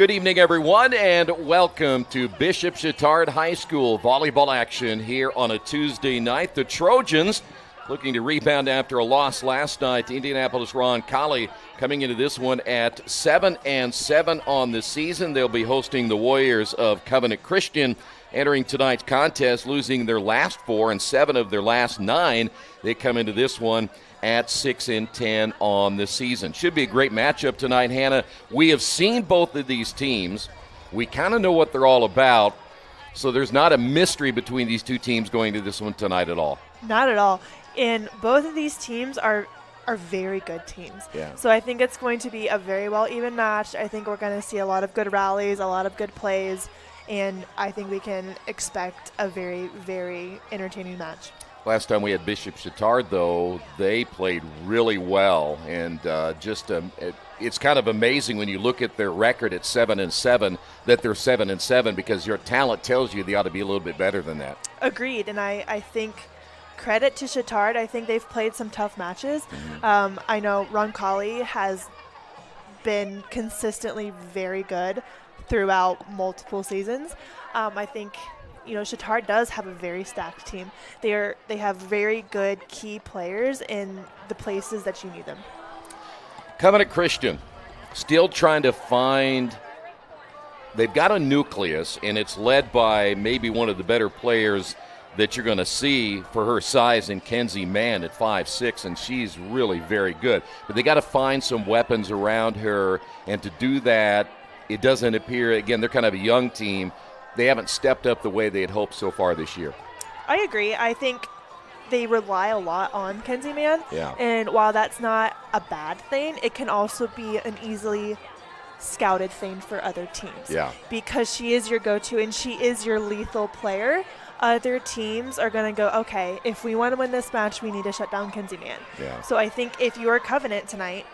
Good evening, everyone, and welcome to Bishop Chatard High School volleyball action here on a Tuesday night. The Trojans looking to rebound after a loss last night to IndianaSRN coming into this one at 7-7 on the season. They'll be hosting the Warriors of Covenant Christian, entering tonight's contest, losing their last 4 and 7 of their last 9. They come into this one at 6-10 on the season. Should be a great matchup tonight, Hannah. We have seen both of these teams. We kind of know what they're all about, so there's not a mystery between these two teams going to this one tonight at all. Not at all. And both of these teams are very good teams. Yeah. So I think it's going to be a very well even match. I think we're going to see a lot of good rallies, a lot of good plays, and I think we can expect a very, very entertaining match. Last time we had Bishop Chatard, though, they played really well, and it's kind of amazing when you look at their record at 7-7 that they're 7-7, because your talent tells you they ought to be a little bit better than that. Agreed, and I think credit to Chatard. I think they've played some tough matches. Mm-hmm. I know Roncalli has been consistently very good throughout multiple seasons. I think Chatard does have a very stacked team. They have very good key players in the places that you need them. Covenant Christian still trying to find. They've got a nucleus, and it's led by maybe one of the better players that you're going to see for her size in Kenzie Mann at 5'6", and she's really very good. But they got to find some weapons around her, and to do that, it doesn't appear, again, they're kind of a young team. They haven't stepped up the way they had hoped so far this year. I agree. I think they rely a lot on Kenzie Mann. Yeah. And while that's not a bad thing, it can also be an easily scouted thing for other teams. Yeah. Because she is your go-to and she is your lethal player. Other teams are going to go, okay, if we want to win this match, we need to shut down Kenzie Mann. Yeah. So I think if you're Covenant tonight,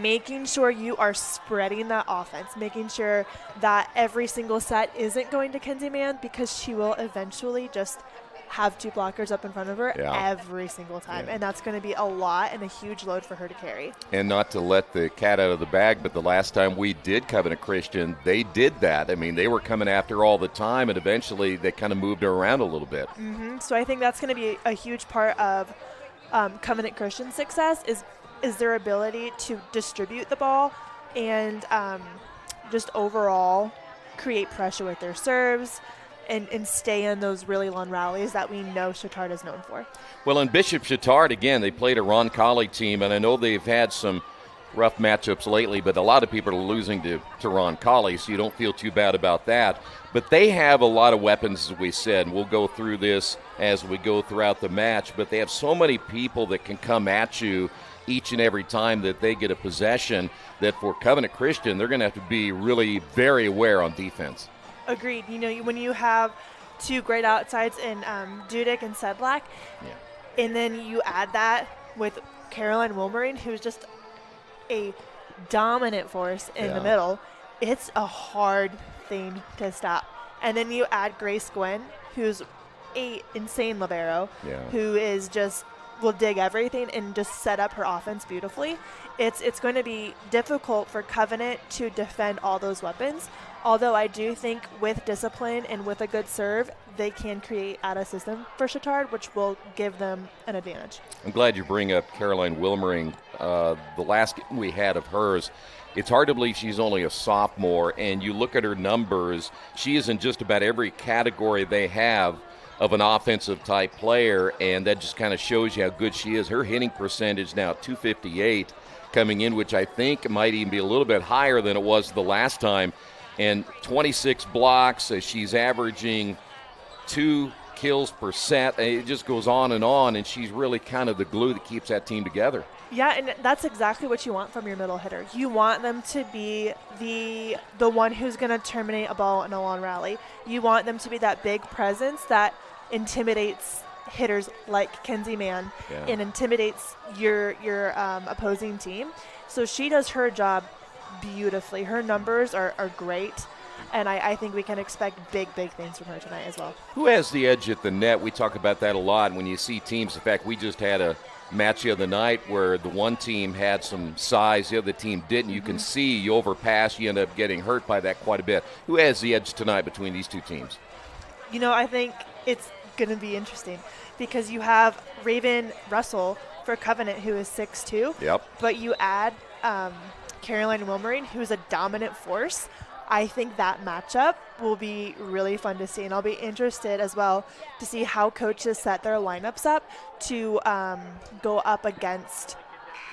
making sure you are spreading that offense, making sure that every single set isn't going to Kenzie Mann, because she will eventually just have 2 blockers up in front of her every single time. Yeah. And that's going to be a lot and a huge load for her to carry. And not to let the cat out of the bag, but the last time we did Covenant Christian, they did that. I mean, they were coming after all the time, and eventually they kind of moved her around a little bit. Mm-hmm. So I think that's going to be a huge part of Covenant Christian's success is their ability to distribute the ball and just overall create pressure with their serves and stay in those really long rallies that we know Chatard is known for. Well, in Bishop Chatard, again, they played a Roncalli team, and I know they've had some rough matchups lately, but a lot of people are losing to Roncalli, so you don't feel too bad about that. But they have a lot of weapons, as we said, and we'll go through this as we go throughout the match, but they have so many people that can come at you each and every time that they get a possession, that for Covenant Christian, they're going to have to be really very aware on defense. Agreed. When you have 2 great outsides in Dudek and Sedlak, and then you add that with Caroline Wilmering, who's just a dominant force in the middle, it's a hard thing to stop. And then you add Grace Gwen, who's a insane libero, who is just will dig everything and just set up her offense beautifully. It's going to be difficult for Covenant to defend all those weapons, although I do think with discipline and with a good serve, they can create out a system for Chatard, which will give them an advantage. I'm glad you bring up Caroline Wilmering. The last game we had of hers, it's hard to believe she's only a sophomore, and you look at her numbers, she is in just about every category they have of an offensive type player, and that just kind of shows you how good she is. Her hitting percentage now 258 coming in, which I think might even be a little bit higher than it was the last time, and 26 blocks. She's averaging 2 kills per set. It just goes on, and she's really kind of the glue that keeps that team together. Yeah, and that's exactly what you want from your middle hitter. You want them to be the one who's going to terminate a ball in a long rally. You want them to be that big presence that intimidates hitters like Kenzie Mann and intimidates your opposing team. So she does her job beautifully. Her numbers are great. and I think we can expect big things from her tonight as well. Who has the edge at the net? We talk about that a lot when you see teams. In fact, we just had a match the other night where the one team had some size, the other team didn't. You can see you overpass, you end up getting hurt by that quite a bit. Who has the edge tonight between these two teams? I think it's going to be interesting because you have Raven Russell for Covenant, who is 6'2". Yep. But you add Caroline Wilmering, who is a dominant force. I think that matchup will be really fun to see, and I'll be interested as well to see how coaches set their lineups up to go up against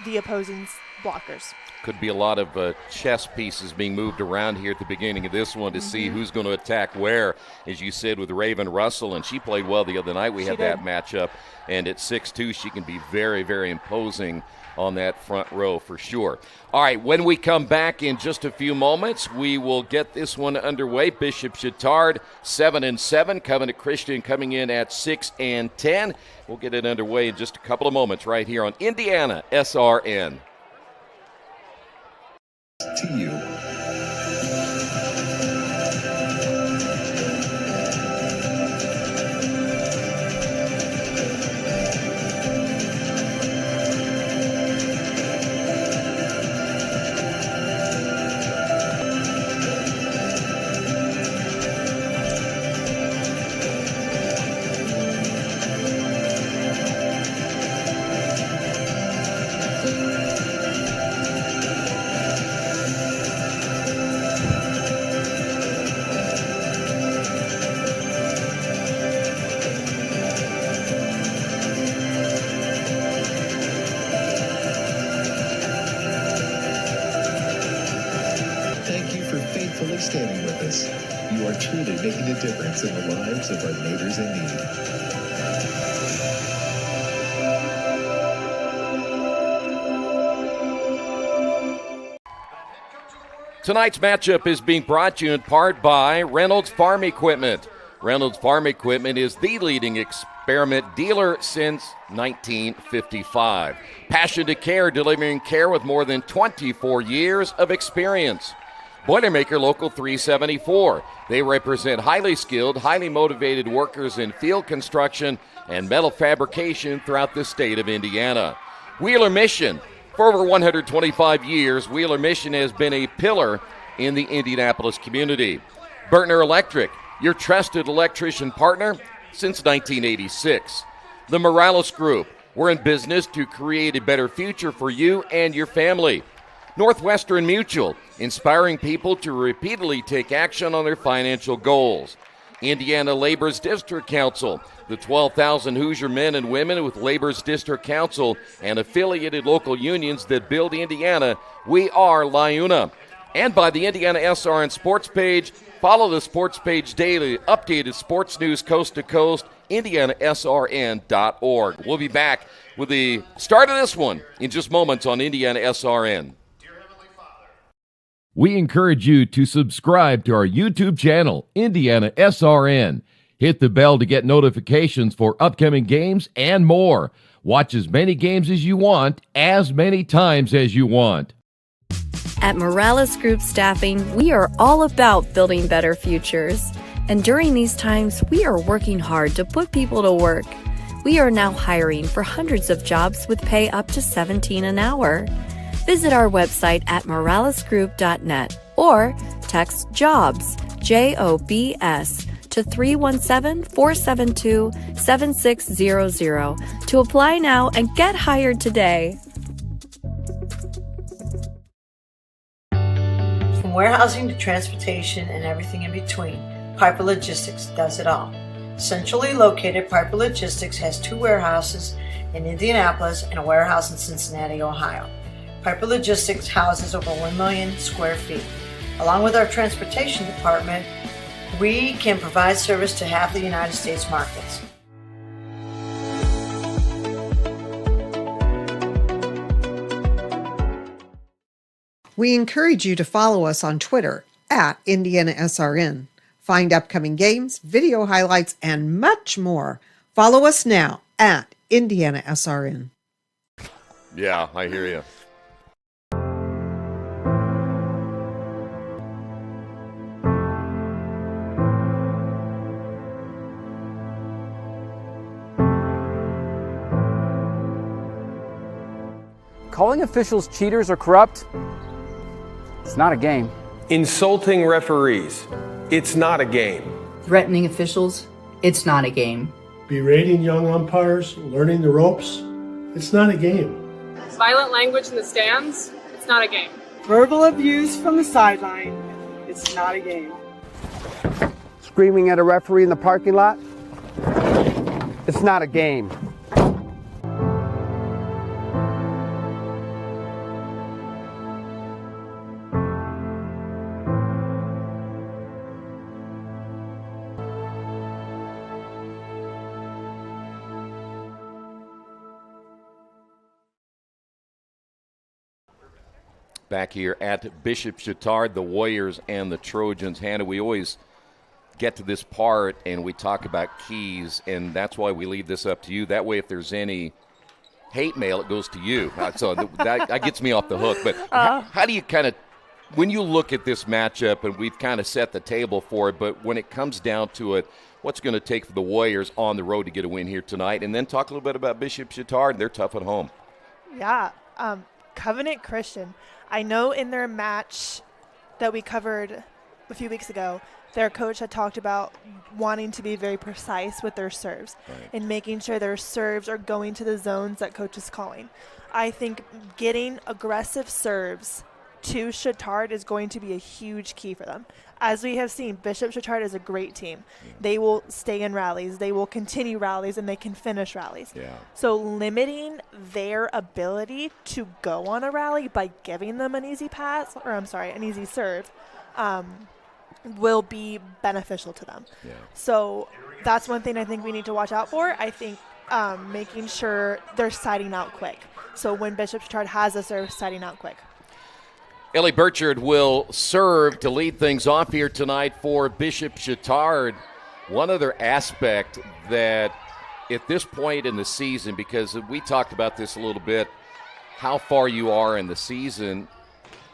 the opposing blockers. Could be a lot of chess pieces being moved around here at the beginning of this one to see who's going to attack where, as you said, with Raven Russell, and she played well the other night. We had that matchup, and at 6'2", she can be very, very imposing on that front row for sure. All right, when we come back in just a few moments, we will get this one underway. Bishop Chatard 7-7, Covenant Christian coming in at 6-10. We'll get it underway in just a couple of moments right here on Indiana SRN. To you. Standing with us. You are truly making a difference in the lives of our neighbors in need. Tonight's matchup is being brought to you in part by Reynolds Farm Equipment. Reynolds Farm Equipment is the leading experiment dealer since 1955. Passion to care, delivering care with more than 24 years of experience. Boilermaker Local 374. They represent highly skilled, highly motivated workers in field construction and metal fabrication throughout the state of Indiana. Wheeler Mission. For over 125 years, Wheeler Mission has been a pillar in the Indianapolis community. Bertner Electric, your trusted electrician partner since 1986. The Morales Group. We're in business to create a better future for you and your family. Northwestern Mutual, inspiring people to repeatedly take action on their financial goals. Indiana Labor's District Council, the 12,000 Hoosier men and women with Labor's District Council and affiliated local unions that build Indiana. We are LIUNA. And by the IndianaSRN sports page, follow the sports page daily, updated sports news coast to coast, IndianaSRN.org. We'll be back with the start of this one in just moments on IndianaSRN. We encourage you to subscribe to our YouTube channel, Indiana SRN. Hit the bell to get notifications for upcoming games and more. Watch as many games as you want, as many times as you want. At Morales Group Staffing, we are all about building better futures. And during these times, we are working hard to put people to work. We are now hiring for hundreds of jobs with pay up to $17 an hour. Visit our website at moralesgroup.net or text JOBS, JOBS, to 317-472-7600 to apply now and get hired today. From warehousing to transportation and everything in between, Piper Logistics does it all. Centrally located, Piper Logistics has 2 warehouses in Indianapolis and a warehouse in Cincinnati, Ohio. Piper Logistics houses over 1 million square feet. Along with our transportation department, we can provide service to half the United States markets. We encourage you to follow us on Twitter at IndianaSRN. Find upcoming games, video highlights, and much more. Follow us now at IndianaSRN. Yeah, I hear you. Calling officials cheaters or corrupt, it's not a game. Insulting referees, it's not a game. Threatening officials, it's not a game. Berating young umpires, learning the ropes, it's not a game. Violent language in the stands, it's not a game. Verbal abuse from the sideline, it's not a game. Screaming at a referee in the parking lot, it's not a game. Back here at Bishop Chatard, the Warriors and the Trojans. Hannah, we always get to this part and we talk about keys, and that's why we leave this up to you. That way, if there's any hate mail, it goes to you. So that gets me off the hook. But how do you kind of, when you look at this matchup, and we've kind of set the table for it, but when it comes down to it, what's going to take for the Warriors on the road to get a win here tonight? And then talk a little bit about Bishop Chatard. They're tough at home. Yeah, Covenant Christian. I know in their match that we covered a few weeks ago, their coach had talked about wanting to be very precise with their serves and making sure their serves are going to the zones that coach is calling. I think getting aggressive serves to Chatard is going to be a huge key for them. As we have seen, Bishop Chatard is a great team. They will stay in rallies, they will continue rallies, and they can finish rallies. So limiting their ability to go on a rally by giving them an easy pass, or I'm sorry, an easy serve, will be beneficial to them. So that's one thing I think we need to watch out for. I think making sure they're siding out quick. So when Bishop Chatard has a serve, siding out quick. Ellie Burchard will serve to lead things off here tonight for Bishop Chatard. One other aspect that at this point in the season, because we talked about this a little bit, how far you are in the season,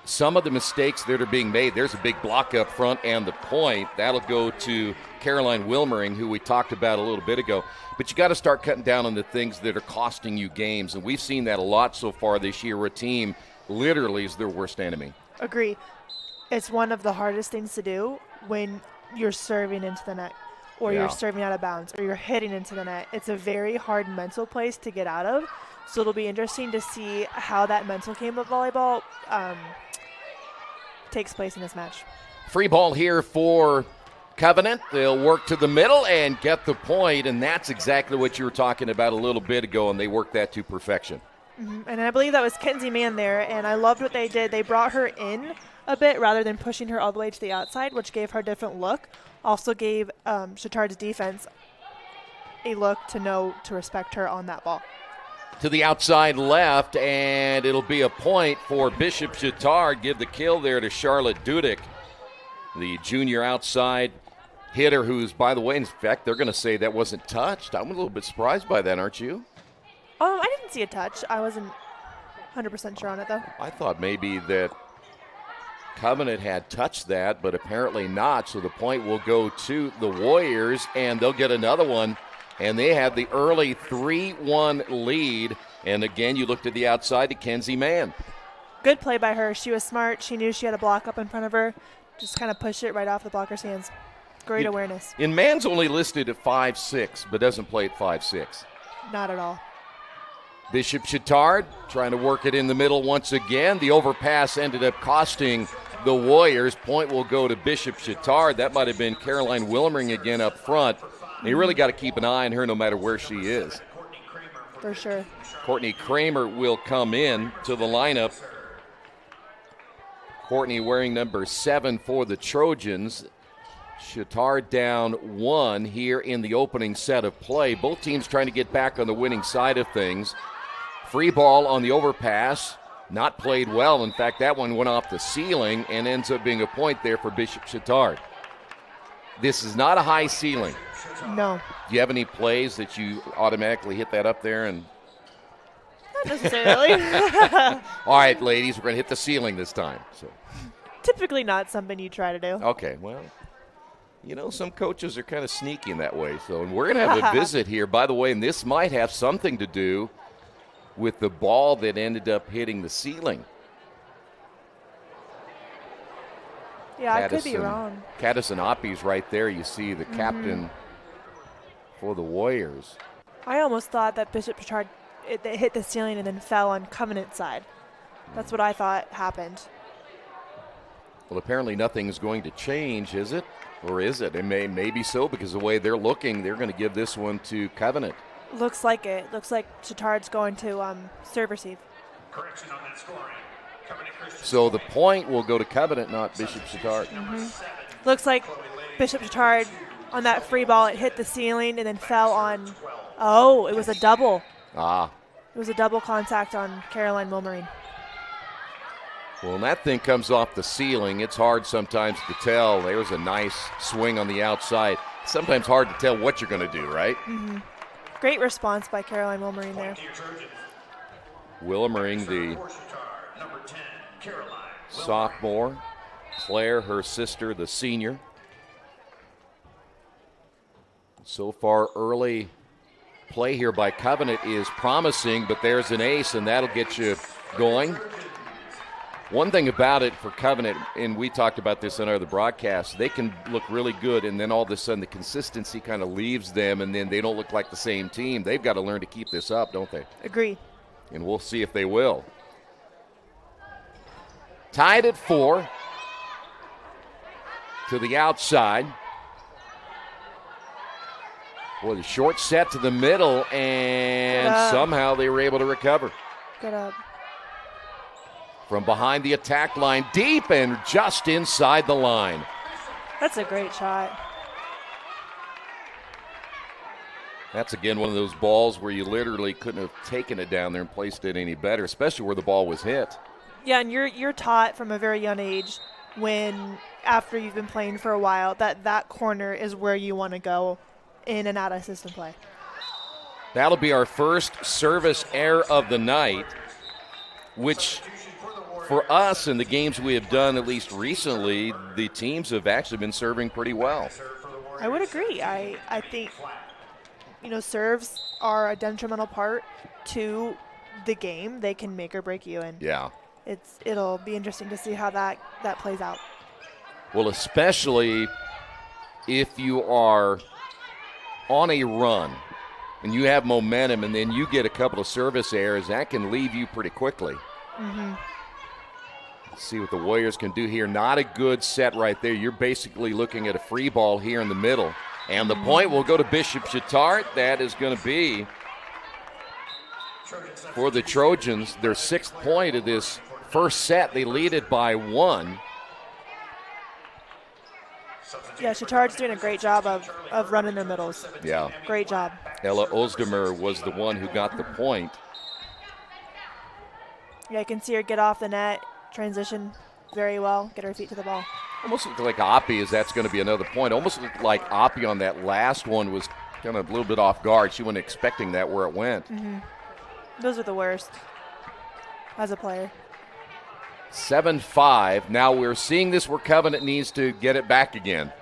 some of the mistakes that are being made, there's a big block up front and the point. That'll go to Caroline Wilmering, who we talked about a little bit ago. But you got to start cutting down on the things that are costing you games, and we've seen that a lot so far this year, where a team literally is their worst enemy. Agree. It's one of the hardest things to do when you're serving into the net or you're serving out of bounds or you're hitting into the net. It's a very hard mental place to get out of. So it'll be interesting to see how that mental game of volleyball takes place in this match. Free ball here for Covenant. They'll work to the middle and get the point, and that's exactly what you were talking about a little bit ago, and they worked that to perfection. And I believe that was Kenzie Mann there, and I loved what they did. They brought her in a bit rather than pushing her all the way to the outside, which gave her a different look. Also gave Chatard's defense a look to know to respect her on that ball. To the outside left, and it'll be a point for Bishop Chatard. Give the kill there to Charlotte Dudek, the junior outside hitter, who's, by the way, in fact, they're going to say that wasn't touched. I'm a little bit surprised by that, aren't you? I didn't see a touch. I wasn't 100% sure on it, though. I thought maybe that Covenant had touched that, but apparently not. So the point will go to the Warriors, and they'll get another one. And they have the early 3-1 lead. And again, you looked at the outside to Kenzie Mann. Good play by her. She was smart. She knew she had a block up in front of her. Just kind of pushed it right off the blocker's hands. Great awareness. And Mann's only listed at 5'6", but doesn't play at 5'6". Not at all. Bishop Chatard trying to work it in the middle once again. The overpass ended up costing the Warriors. Point will go to Bishop Chatard. That might have been Caroline Wilmering again up front. And you really got to keep an eye on her no matter where she is. For sure. Courtney Kramer will come in to the lineup. Courtney wearing number 7 for the Trojans. Chatard down 1 here in the opening set of play. Both teams trying to get back on the winning side of things. Free ball on the overpass. Not played well. In fact, that one went off the ceiling and ends up being a point there for Bishop Chatard. This is not a high ceiling. No. Do you have any plays that you automatically hit that up there? And not necessarily. All right, ladies, we're going to hit the ceiling this time. So typically not something you try to do. Okay, well, you know, some coaches are kind of sneaky in that way. So, and we're going to have a visit here, by the way, and this might have something to do with the ball that ended up hitting the ceiling. Yeah, I could be wrong. Cadison Oppi's right there. You see the captain for the Warriors. I almost thought that Bishop Chatard it hit the ceiling and then fell on Covenant's side. That's what I thought happened. Well, apparently nothing's going to change, is it? Or is it? It may be so, because the way they're looking, they're going to give this one to Covenant. Looks like it. Looks like Chatard's going to serve receive. Correction on that scoring. So the point will go to Covenant, not Bishop Chatard. Looks like Bishop Chatard on that free ball, it hit the ceiling and then fell on. Oh, it was a double. It was a double contact on Caroline Wilmering. Well, when that thing comes off the ceiling, it's hard sometimes to tell. There was a nice swing on the outside. Sometimes hard to tell what you're going to do, right? Great response by Caroline Wilmering there. Wilmering, the sophomore. Claire, her sister, the senior. So far, early play here by Covenant is promising, but there's an ace, and that'll get you going. One thing about it for Covenant, and we talked about this on our other broadcasts, they can look really good, and then all of a sudden the consistency kind of leaves them, and then they don't look like the same team. They've got to learn to keep this up, don't they? Agree. And we'll see if they will. Tied at 4 to the outside. Boy, the short set to the middle, and somehow they were able to recover. Good up. From behind the attack line, deep and just inside the line. That's a great shot. That's, again, one of those balls where you literally couldn't have taken it down there and placed it any better, especially where the ball was hit. Yeah, and you're taught from a very young age when, after you've been playing for a while, that corner is where you want to go in and out of system play. That'll be our first service error of the night, which for us in the games we have done, at least recently, the teams have actually been serving pretty well. I would agree. I think, serves are a detrimental part to the game. They can make or break you, and it'll be interesting to see how that plays out. Well, especially if you are on a run and you have momentum and then you get a couple of service errors, that can leave you pretty quickly. Let's see what the Warriors can do here. Not a good set right there. You're basically looking at a free ball here in the middle. And the point will go to Bishop Chatard. That is going to be, for the Trojans, their 6th point of this first set. They lead it by 1. Yeah, Chatard's doing a great job of running their middles. Yeah. Great job. Ella Ozdemer was the one who got the point. Yeah, I can see her get off the net, transition very well, get her feet to the ball. Almost looked like Oppie, as that's going to be another point. Almost looked like Oppie on that last one was kind of a little bit off guard. She wasn't expecting that where it went. Those are the worst as a player. 7-5. Now we're seeing this where Covenant needs to get it back again.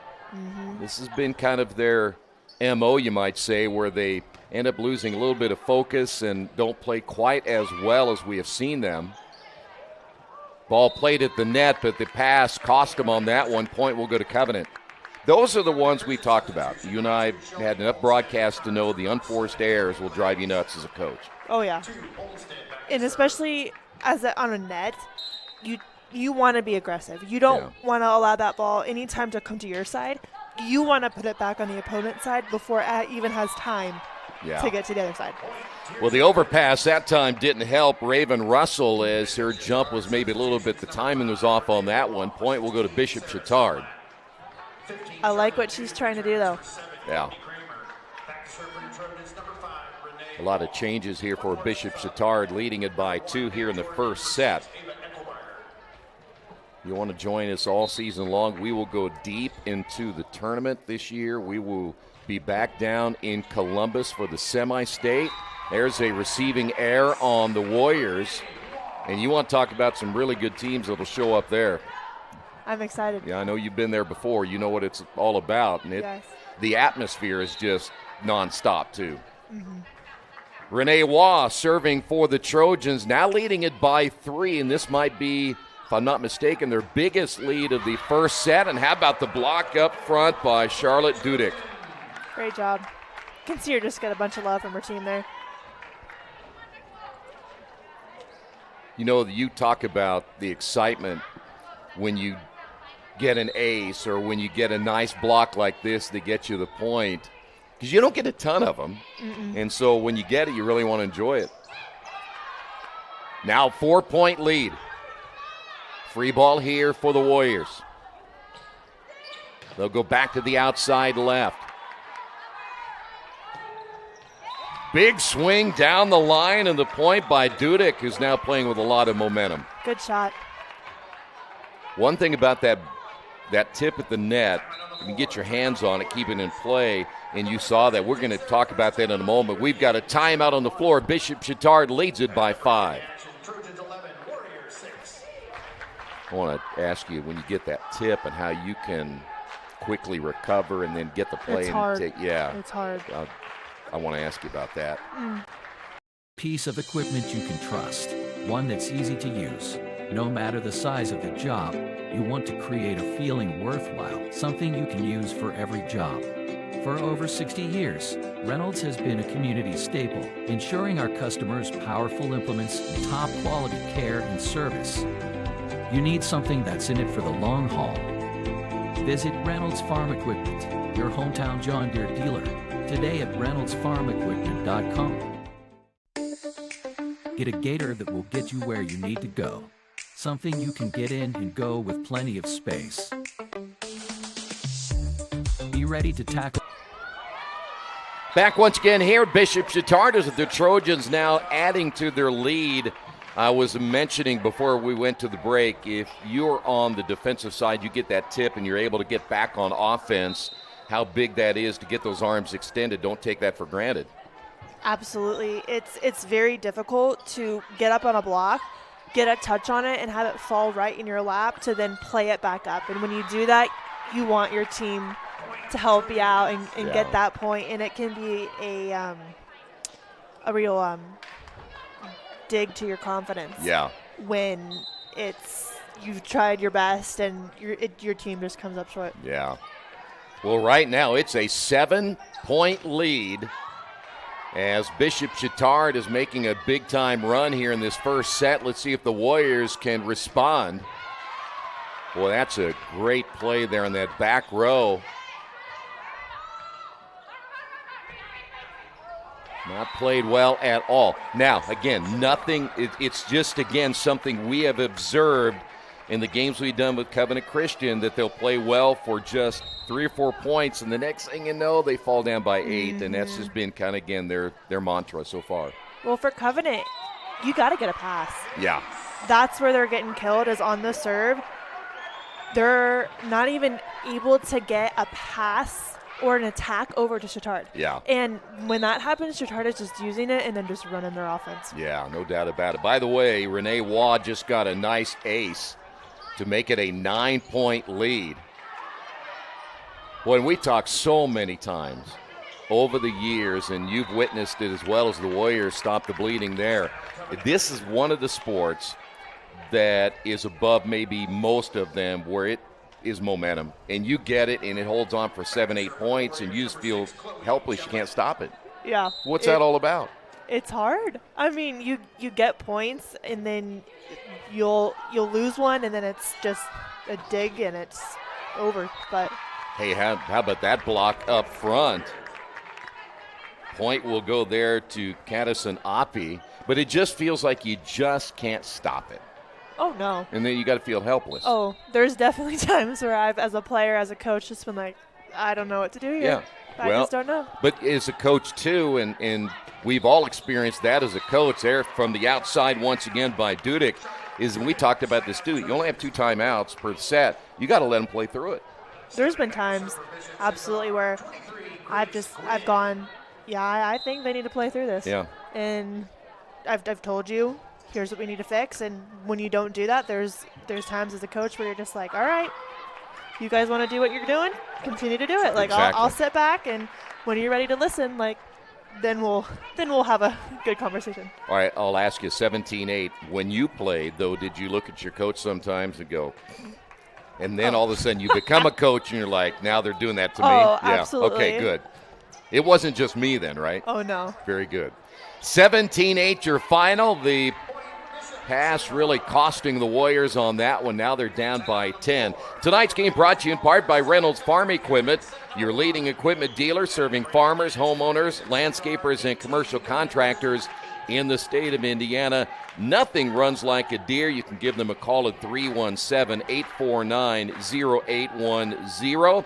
This has been kind of their MO, you might say, where they end up losing a little bit of focus and don't play quite as well as we have seen them. Ball played at the net, but the pass cost them on that one. Point will go to Covenant. Those are the ones we talked about. You and I had enough broadcasts to know the unforced errors will drive you nuts as a coach. Oh, yeah. And especially on a net, you want to be aggressive. You don't want to allow that ball anytime to come to your side. You want to put it back on the opponent's side before it even has time to get to the other side. Well, the overpass that time didn't help Raven Russell, as her jump was maybe a little bit, the timing was off on that one. Point will go to Bishop Chatard. I like what she's trying to do, though. Yeah. A lot of changes here for Bishop Chatard, leading it by 2 here in the first set. You want to join us all season long, we will go deep into the tournament this year. We will be back down in Columbus for the semi-state. There's a receiving error on the Warriors. And you want to talk about some really good teams that will show up there. I'm excited. Yeah, I know you've been there before. You know what it's all about. And the atmosphere is just nonstop, too. Renee Waugh serving for the Trojans, now leading it by 3, and this might be, if I'm not mistaken, their biggest lead of the first set. And how about the block up front by Charlotte Dudek? Great job. You can see her just get a bunch of love from her team there. You know, you talk about the excitement when you get an ace or when you get a nice block like this that gets you the point, because you don't get a ton of them. And so when you get it, you really want to enjoy it. Now 4-point lead. Free ball here for the Warriors. They'll go back to the outside left. Big swing down the line, and the point by Dudek, who's now playing with a lot of momentum. Good shot. One thing about that tip at the net, you can get your hands on it, keep it in play, and you saw that. We're going to talk about that in a moment. We've got a timeout on the floor. Bishop Chatard leads it by 5. I want to ask you, when you get that tip and how you can quickly recover and then get the play. It's and hard. It's hard. I want to ask you about that. Piece of equipment you can trust, one that's easy to use. No matter the size of the job, you want to create a feeling worthwhile, something you can use for every job. For over 60 years, Reynolds has been a community staple, ensuring our customers powerful implements, top quality care and service. You need something that's in it for the long haul. Visit Reynolds Farm Equipment, your hometown John Deere dealer, today at reynoldsfarmequipment.com. Get a gator that will get you where you need to go. Something you can get in and go with plenty of space. Be ready to tackle. Back once again here at Bishop Chatard as the Trojans now adding to their lead. I was mentioning before we went to the break, if you're on the defensive side, you get that tip and you're able to get back on offense, how big that is to get those arms extended. Don't take that for granted. Absolutely. It's very difficult to get up on a block, get a touch on it, and have it fall right in your lap to then play it back up. And when you do that, you want your team to help you out and get that point, and it can be a real dig to your confidence. Yeah. When you've tried your best and your team just comes up short. Yeah. Well, right now it's a 7-point lead as Bishop Chatard is making a big-time run here in this first set. Let's see if the Warriors can respond. Well, that's a great play there in that back row. Not played well at all. Now, again, nothing. It's just, again, something we have observed in the games we've done with Covenant Christian, that they'll play well for just 3 or 4 points, and the next thing you know, they fall down by 8, and that's just been kind of, again, their mantra so far. Well, for Covenant, you got to get a pass. Yeah. That's where they're getting killed, is on the serve. They're not even able to get a pass or an attack over to Chatard. Yeah. And when that happens, Chatard is just using it and then just running their offense. Yeah, no doubt about it. By the way, Renee Waugh just got a nice ace to make it a 9-point lead. When we talk so many times over the years, and you've witnessed it as well as the Warriors stop the bleeding there, this is one of the sports that is above maybe most of them, where it is momentum, and you get it and it holds on for 7-8 points, and you just feel helpless. You can't stop it. Yeah. What's that all about? It's hard. I mean, you get points, and then you'll lose one, and then it's just a dig and it's over. But hey, how about that block up front? Point will go there to Cadison Oppie, but it just feels like you just can't stop it. Oh, no. And then you got to feel helpless. Oh, there's definitely times where I've, as a player, as a coach, just been like, I don't know what to do here. Yeah. I just don't know. But as a coach, too, and we've all experienced that as a coach there from the outside once again by Dudek, and we talked about this, too. You only have 2 timeouts per set. You got to let them play through it. There's been times, absolutely, where I've gone, yeah, I think they need to play through this. Yeah. And I've told you, here's what we need to fix, and when you don't do that, there's times as a coach where you're just like, all right, you guys want to do what you're doing, continue to do it. Like, exactly. I'll sit back, and when you're ready to listen, like, then we'll have a good conversation. All right, I'll ask you 17-8. When you played, though, did you look at your coach sometimes and go, and then all of a sudden you become a coach and you're like, now they're doing that to me? Oh, Yeah. absolutely. Okay, good. It wasn't just me then, right? Oh, no. Very good. 17-8 your final. The pass really costing the Warriors on that one. Now they're down by 10. Tonight's game brought to you in part by Reynolds Farm Equipment, your leading equipment dealer serving farmers, homeowners, landscapers, and commercial contractors in the state of Indiana. Nothing runs like a deer. You can give them a call at 317-849-0810.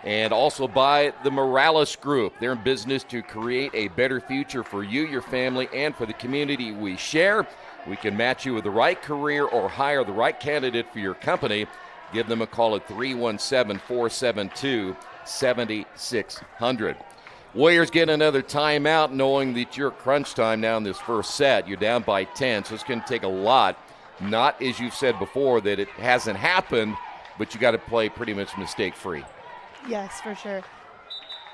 And also by the Morales Group. They're in business to create a better future for you, your family, and for the community we share. We can match you with the right career or hire the right candidate for your company. Give them a call at 317-472-7600. Warriors get another timeout knowing that you're crunch time now in this first set. You're down by 10, so it's going to take a lot. Not, as you've said before, that it hasn't happened, but you got to play pretty much mistake-free. Yes, for sure.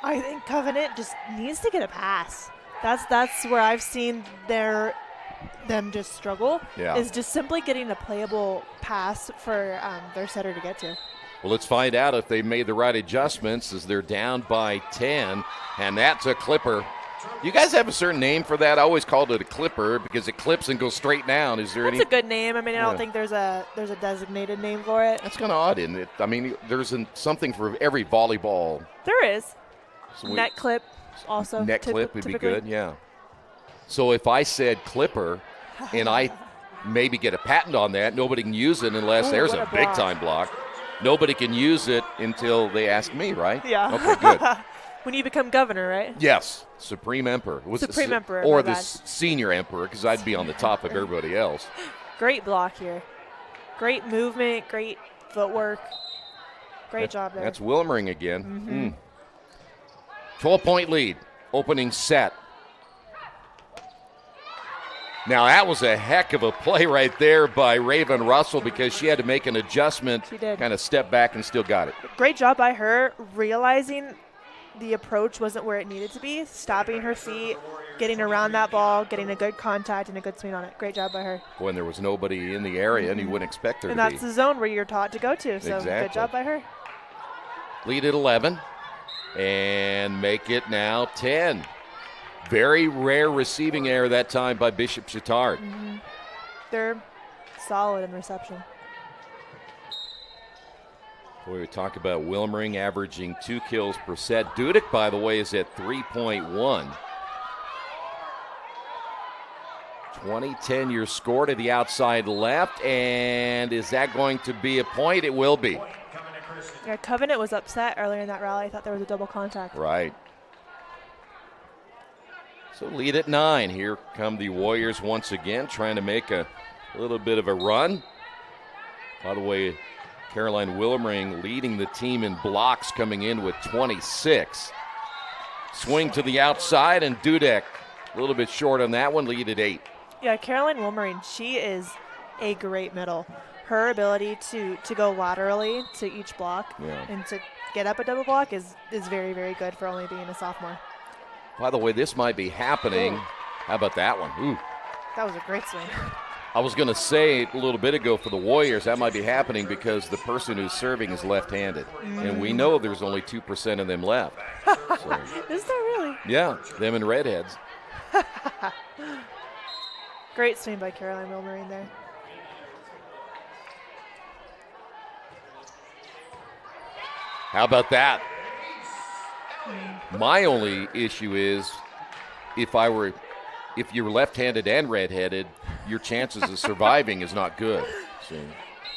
I think Covenant just needs to get a pass. That's where I've seen them just struggle. Yeah. Is just simply getting a playable pass for their setter to get to. Well, let's find out if they made the right adjustments as they're down by 10, and that's a clipper. You guys have a certain name for that? I always called it a clipper because it clips and goes straight down. Is there That's any? a good name. I mean, I don't think there's a designated name for it. That's kind of odd, isn't it? I mean, there's something for every volleyball. There is. So Net clip also. Net clip would typically be good, yeah. So if I said clipper and I maybe get a patent on that, nobody can use it unless there's a big-time block. Nobody can use it until they ask me, right? Yeah. Okay, good. When you become governor, right? Yes, Supreme Emperor. Supreme Emperor, Or my the bad. Senior Emperor, because I'd be on the top of everybody else. Great block here. Great movement, great footwork. Great job there. That's Wilmering again. 12-point lead, opening set. Now, that was a heck of a play right there by Raven Russell because she had to make an adjustment, She did. kind of step back and still got it. Great job by her realizing the approach wasn't where it needed to be, stopping her feet, getting around that ball, getting a good contact and a good swing on it. Great job by her. When there was nobody in the area and you wouldn't expect her And to that's be. the zone where you're taught to go to, so Exactly. good job by her. Lead at 11 and make it now 10. Very rare receiving error that time by Bishop Chatard. They're solid in reception. Boy, we talk about Wilmering averaging 2 kills per set. Dudek, by the way, is at 3.1. 20-10 your score to the outside left, and is that going to be a point? It will be. Yeah, Covenant was upset earlier in that rally. I thought there was a double contact. Right. So lead at 9. Here come the Warriors once again, trying to make a little bit of a run. By the way, Caroline Wilmering leading the team in blocks, coming in with 26. Swing to the outside, and Dudek a little bit short on that one, lead at 8. Yeah, Caroline Wilmering, she is a great middle. Her ability to go laterally to each block and to get up a double block is very, very good for only being a sophomore. By the way, this might be happening. How about that one? Ooh. That was a great swing. I was going to say a little bit ago for the Warriors, that might be happening because the person who's serving is left-handed. And we know there's only 2% of them left. So, Is there really? yeah, them and redheads. Great swing by Caroline Wilmering there. How about that? My only issue is if you're left-handed and redheaded, your chances of surviving is not good. So.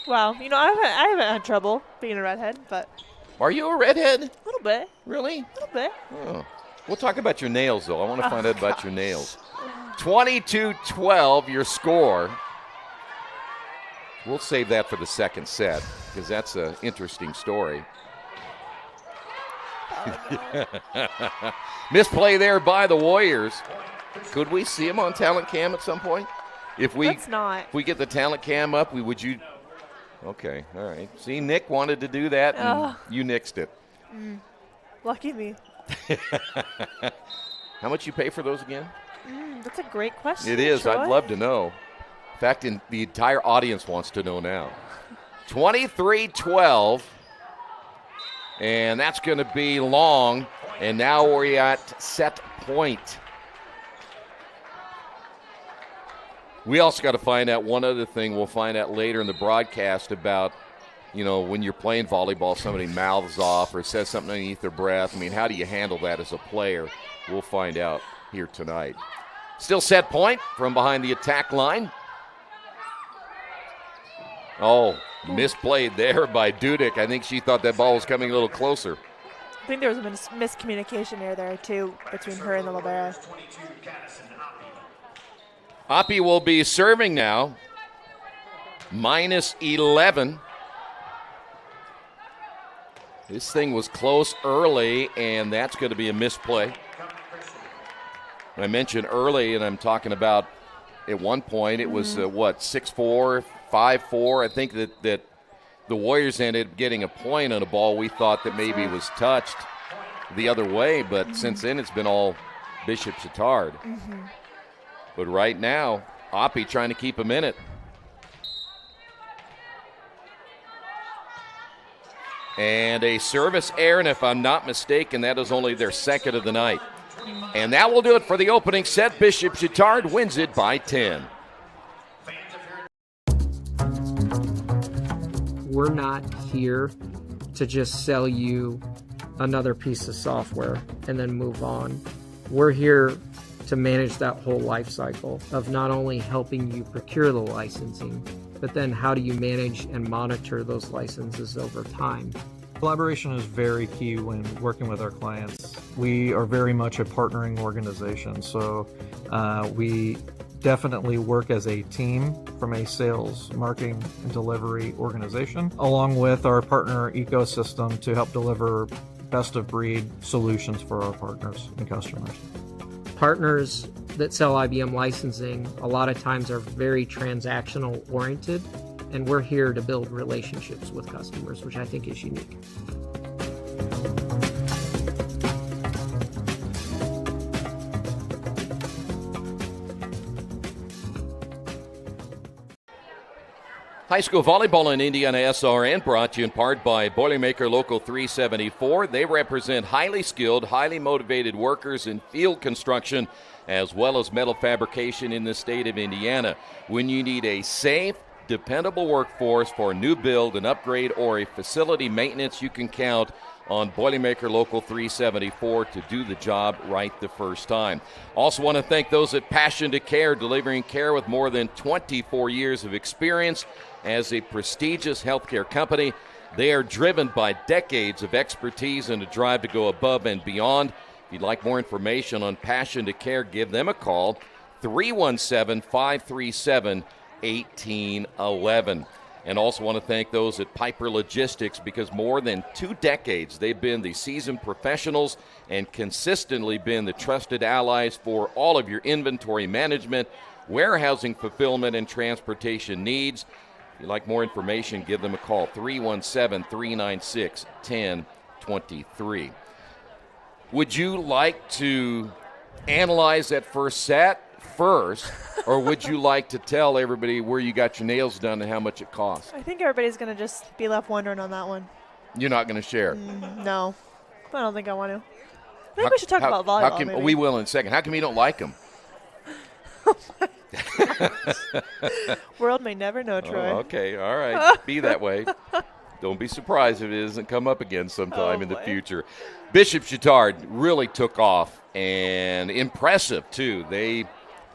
Well, I haven't had trouble being a redhead, but. Are you a redhead? A little bit. Really? A little bit. Oh. We'll talk about your nails, though. I want to find out about your nails. 22-12, your score. We'll save that for the second set because that's an interesting story. Misplay there by the Warriors. Could we see him on talent cam at some point? Let's not. If we get the talent cam up, would you? Okay, all right. See, Nick wanted to do that, and you nixed it. Lucky me. How much you pay for those again? That's a great question. It is. Troy. I'd love to know. In fact, the entire audience wants to know now. 23-12. And that's going to be long. And now we're at set point. We also got to find out one other thing. We'll find out later in the broadcast about, when you're playing volleyball, somebody mouths off or says something underneath their breath. I mean, how do you handle that as a player? We'll find out here tonight. Still set point from behind the attack line. Oh, misplayed there by Dudek. I think she thought that ball was coming a little closer. I think there was a miscommunication there, too, between her and the libero. Oppie will be serving now. -11. This thing was close early, and that's going to be a misplay. I mentioned early, and I'm talking about at one point, it was, 6-4, 5-4. I think that the Warriors ended up getting a point on a ball we thought that maybe was touched the other way, but since then it's been all Bishop Chatard. But right now, Oppie trying to keep him in it. And a service error, and if I'm not mistaken, that is only their second of the night. And that will do it for the opening set. Bishop Chatard wins it by 10. We're not here to just sell you another piece of software and then move on. We're here to manage that whole life cycle of not only helping you procure the licensing, but then how do you manage and monitor those licenses over time? Collaboration is very key when working with our clients. We are very much a partnering organization, so we definitely work as a team from a sales, marketing, and delivery organization, along with our partner ecosystem to help deliver best-of-breed solutions for our partners and customers. Partners that sell IBM licensing a lot of times are very transactional oriented, and we're here to build relationships with customers, which I think is unique. High school volleyball in IndianaSRN brought to you in part by Boilermaker Local 374. They represent highly skilled, highly motivated workers in field construction as well as metal fabrication in the state of Indiana. When you need a safe, dependable workforce for a new build, an upgrade, or a facility maintenance, you can count on Boilermaker Local 374 to do the job right the first time. Also want to thank those at Passion to Care, delivering care with more than 24 years of experience as a prestigious healthcare company. They are driven by decades of expertise and a drive to go above and beyond. If you'd like more information on Passion to Care, give them a call, 317-537-1811. And also want to thank those at Piper Logistics, because more than 2 decades they've been the seasoned professionals and consistently been the trusted allies for all of your inventory management, warehousing, fulfillment, and transportation needs. If you'd like more information, give them a call, 317-396-1023. Would you like to analyze that first set first, or would you like to tell everybody where you got your nails done and how much it cost? I think everybody's going to just be left wondering on that one. You're not going to share? No. I don't think I want to. I think we should talk about volleyball, maybe. We will in a second. How come you don't like them? World may never know, Troy. Oh, okay, all right. Be that way. Don't be surprised if it doesn't come up again sometime in the future. Bishop Chatard really took off, and impressive, too. They,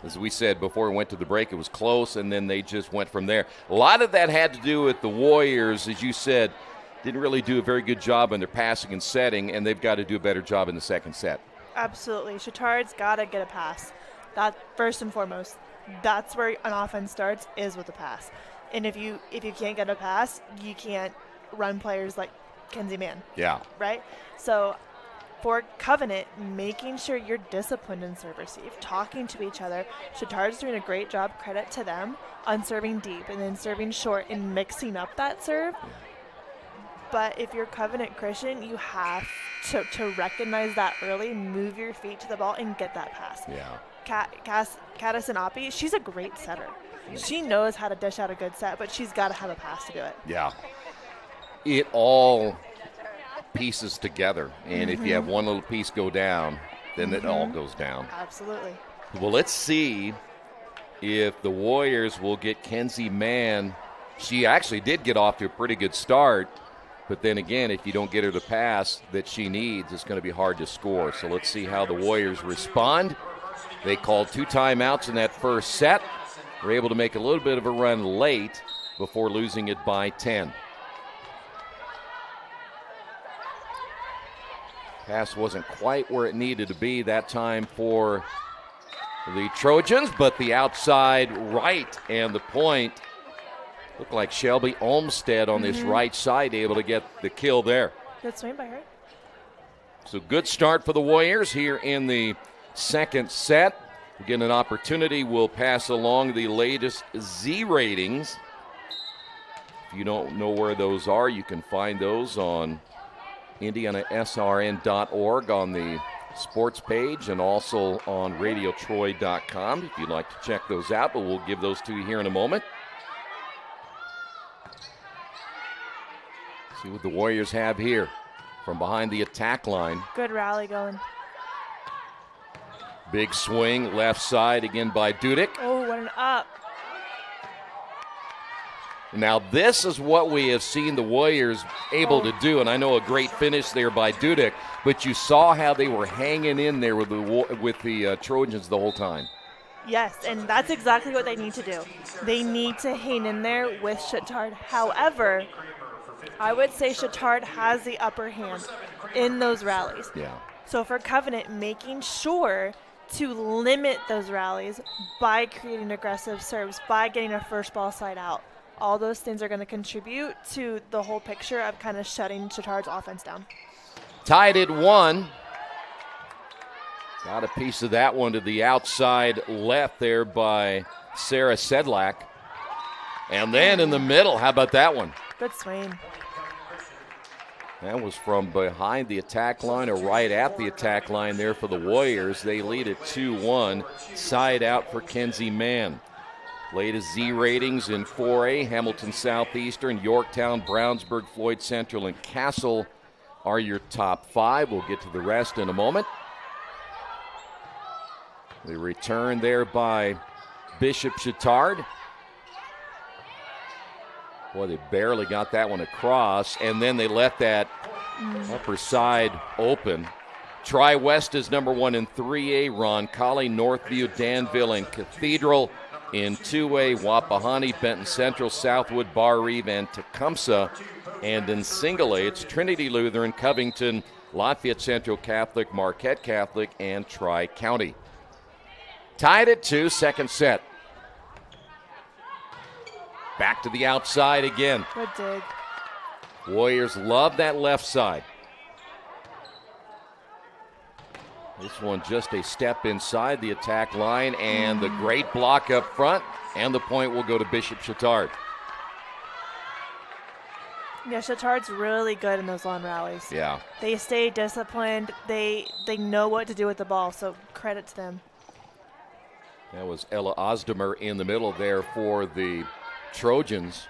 as we said before we went to the break, it was close, and then they just went from there. A lot of that had to do with the Warriors, as you said, didn't really do a very good job in their passing and setting, and they've got to do a better job in the second set. Absolutely. Chatard's got to get a pass. That first and foremost. That's where an offense starts, is with a pass. And if you can't get a pass, you can't run players like Kenzie Mann. Yeah. Right? So for Covenant, making sure you're disciplined in serve receive, talking to each other. Chatard's doing a great job, credit to them, on serving deep and then serving short and mixing up that serve. But if you're Covenant Christian, you have to recognize that early, move your feet to the ball, and get that pass. Yeah. Caddison Oppie, she's a great setter. She knows how to dish out a good set, but she's got to have a pass to do it. Yeah. It all pieces together. And if you have one little piece go down, then it all goes down. Absolutely. Well, let's see if the Warriors will get Kenzie Mann. She actually did get off to a pretty good start. But then again, if you don't get her the pass that she needs, it's going to be hard to score. So let's see how the Warriors respond. They called 2 timeouts in that first set. Were able to make a little bit of a run late before losing it by 10. Pass wasn't quite where it needed to be that time for the Trojans, but the outside right and the point looked like Shelby Olmstead on this right side able to get the kill there. Good swing by her. So good start for the Warriors here in the second set. Again, an opportunity. We'll pass along the latest Z ratings. If you don't know where those are, you can find those on IndianaSRN.org on the sports page and also on RadioTroy.com if you'd like to check those out, but we'll give those to you here in a moment. See what the Warriors have here from behind the attack line. Good rally going. Big swing, left side again by Dudek. Oh, what an up. Now this is what we have seen the Warriors able to do, and I know a great finish there by Dudek, but you saw how they were hanging in there with the Trojans the whole time. Yes, and that's exactly what they need to do. They need to hang in there with Chatard. However, I would say Chatard has the upper hand in those rallies. Yeah. So for Covenant, making sure to limit those rallies by creating aggressive serves, by getting a first ball side out. All those things are going to contribute to the whole picture of kind of shutting Chatard's offense down. Tied at 1. Got a piece of that one to the outside left there by Sarah Sedlak. And then in the middle, how about that one? Good swing. That was from behind the attack line or right at the attack line there for the Warriors. They lead at 2-1. Side out for Kenzie Mann. Latest Z ratings in 4A, Hamilton Southeastern, Yorktown, Brownsburg, Floyd Central, and Castle are your top 5. We'll get to the rest in a moment. The return there by Bishop Chatard. Boy, they barely got that one across, and then they left that upper side open. Tri-West is number 1 in 3A. Roncalli, Northview, Danville, and Cathedral. In 2A, Wapahani, Benton Central, Southwood, Bar Reeve, and Tecumseh. And in single A, it's Trinity Lutheran, Covington, Lafayette Central Catholic, Marquette Catholic, and Tri-County. Tied at 2, second set. Back to the outside again. Good dig. Warriors love that left side. This one just a step inside the attack line, and the great block up front, and the point will go to Bishop Chatard. Yeah, Chatard's really good in those long rallies. Yeah. They stay disciplined. They know what to do with the ball, so credit to them. That was Ella Osdemer in the middle there for the Trojans.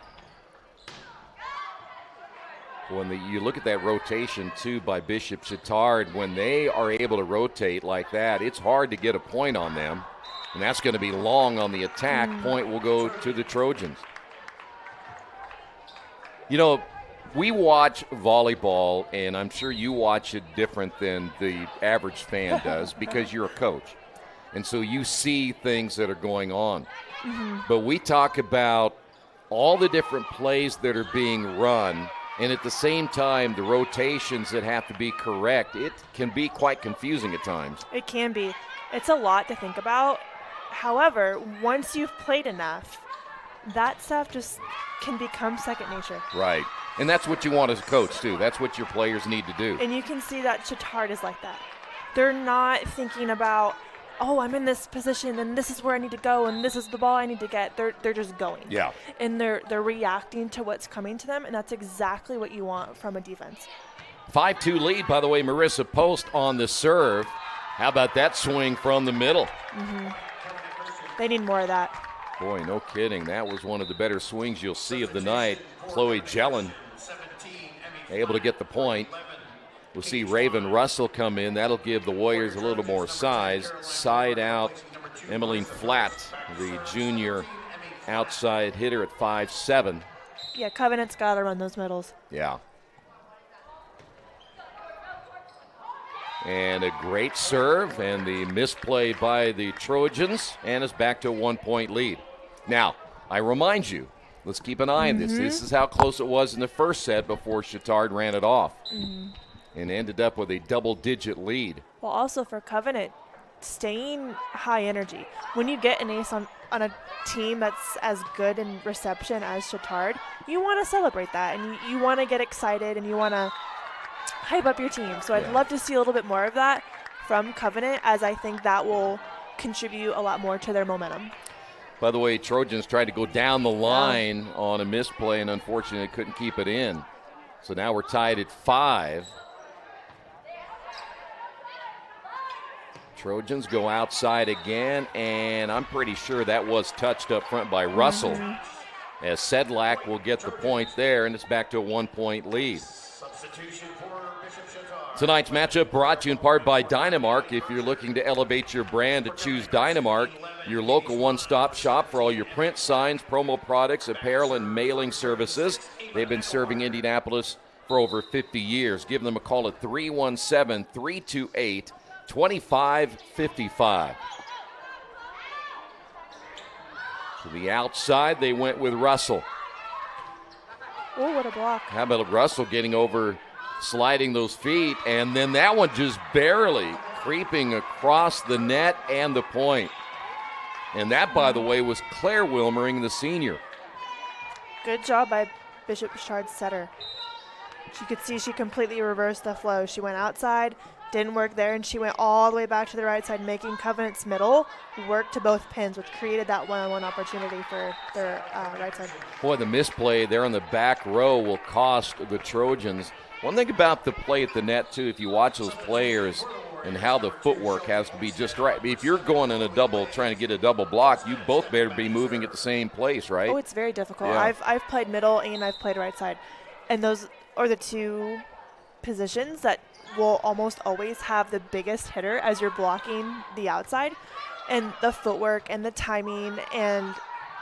When you look at that rotation, too, by Bishop Chatard, when they are able to rotate like that, it's hard to get a point on them. And that's going to be long on the attack. Point will go to the Trojans. You know, we watch volleyball, and I'm sure you watch it different than the average fan does because you're a coach. And so you see things that are going on. But we talk about all the different plays that are being run, and at the same time, the rotations that have to be correct. It can be quite confusing at times. It can be. It's a lot to think about. However, once you've played enough, that stuff just can become second nature. Right. And that's what you want as a coach, too. That's what your players need to do. And you can see that Chatard is like that. They're not thinking about oh, I'm in this position and this is where I need to go and this is the ball I need to get. They're just going. Yeah. And they're reacting to what's coming to them, and that's exactly what you want from a defense. 5-2 lead, by the way, Marissa Post on the serve. How about that swing from the middle? They need more of that. Boy, no kidding. That was one of the better swings you'll see of the night. Chloe Jellin able to get the point. We'll see Raven Russell come in. That'll give the Warriors a little more size. Side out, Emmeline Flatt, the junior outside hitter at 5'7". Yeah, Covenant's got to run those middles. Yeah. And a great serve, and the misplay by the Trojans, and it's back to a 1-point lead. Now, I remind you, let's keep an eye on this. This is how close it was in the first set before Chatard ran it off and ended up with a double-digit lead. Well, also for Covenant, staying high energy. When you get an ace on a team that's as good in reception as Chatard, you want to celebrate that, and you want to get excited, and you want to hype up your team. So I'd love to see a little bit more of that from Covenant, as I think that will contribute a lot more to their momentum. By the way, Trojans tried to go down the line on a misplay and unfortunately couldn't keep it in. So now we're tied at 5. Trojans go outside again, and I'm pretty sure that was touched up front by Russell. As Sedlak will get the point there, and it's back to a 1-point lead. Tonight's matchup brought to you in part by Dynamark. If you're looking to elevate your brand, to choose Dynamark, your local one-stop shop for all your print, signs, promo products, apparel, and mailing services. They've been serving Indianapolis for over 50 years. Give them a call at 317-328-2555. To the outside, they went with Russell. Oh, what a block. How about Russell getting over, sliding those feet, and then that one just barely creeping across the net and the point. And that, by the way, was Claire Wilmering, the senior. Good job by Bishop Chatard's setter. You could see she completely reversed the flow. She went outside, didn't work there, and she went all the way back to the right side, making Covenant's middle work to both pins, which created that one-on-one opportunity for their right side. Boy, the misplay there on the back row will cost the Trojans. One thing about the play at the net, too, if you watch those players and how the footwork has to be just right. If you're going in a double, trying to get a double block, you both better be moving at the same place, right? Oh, it's very difficult. Yeah. I've played middle and I've played right side. And those are the two positions that will almost always have the biggest hitter as you're blocking the outside. And the footwork and the timing and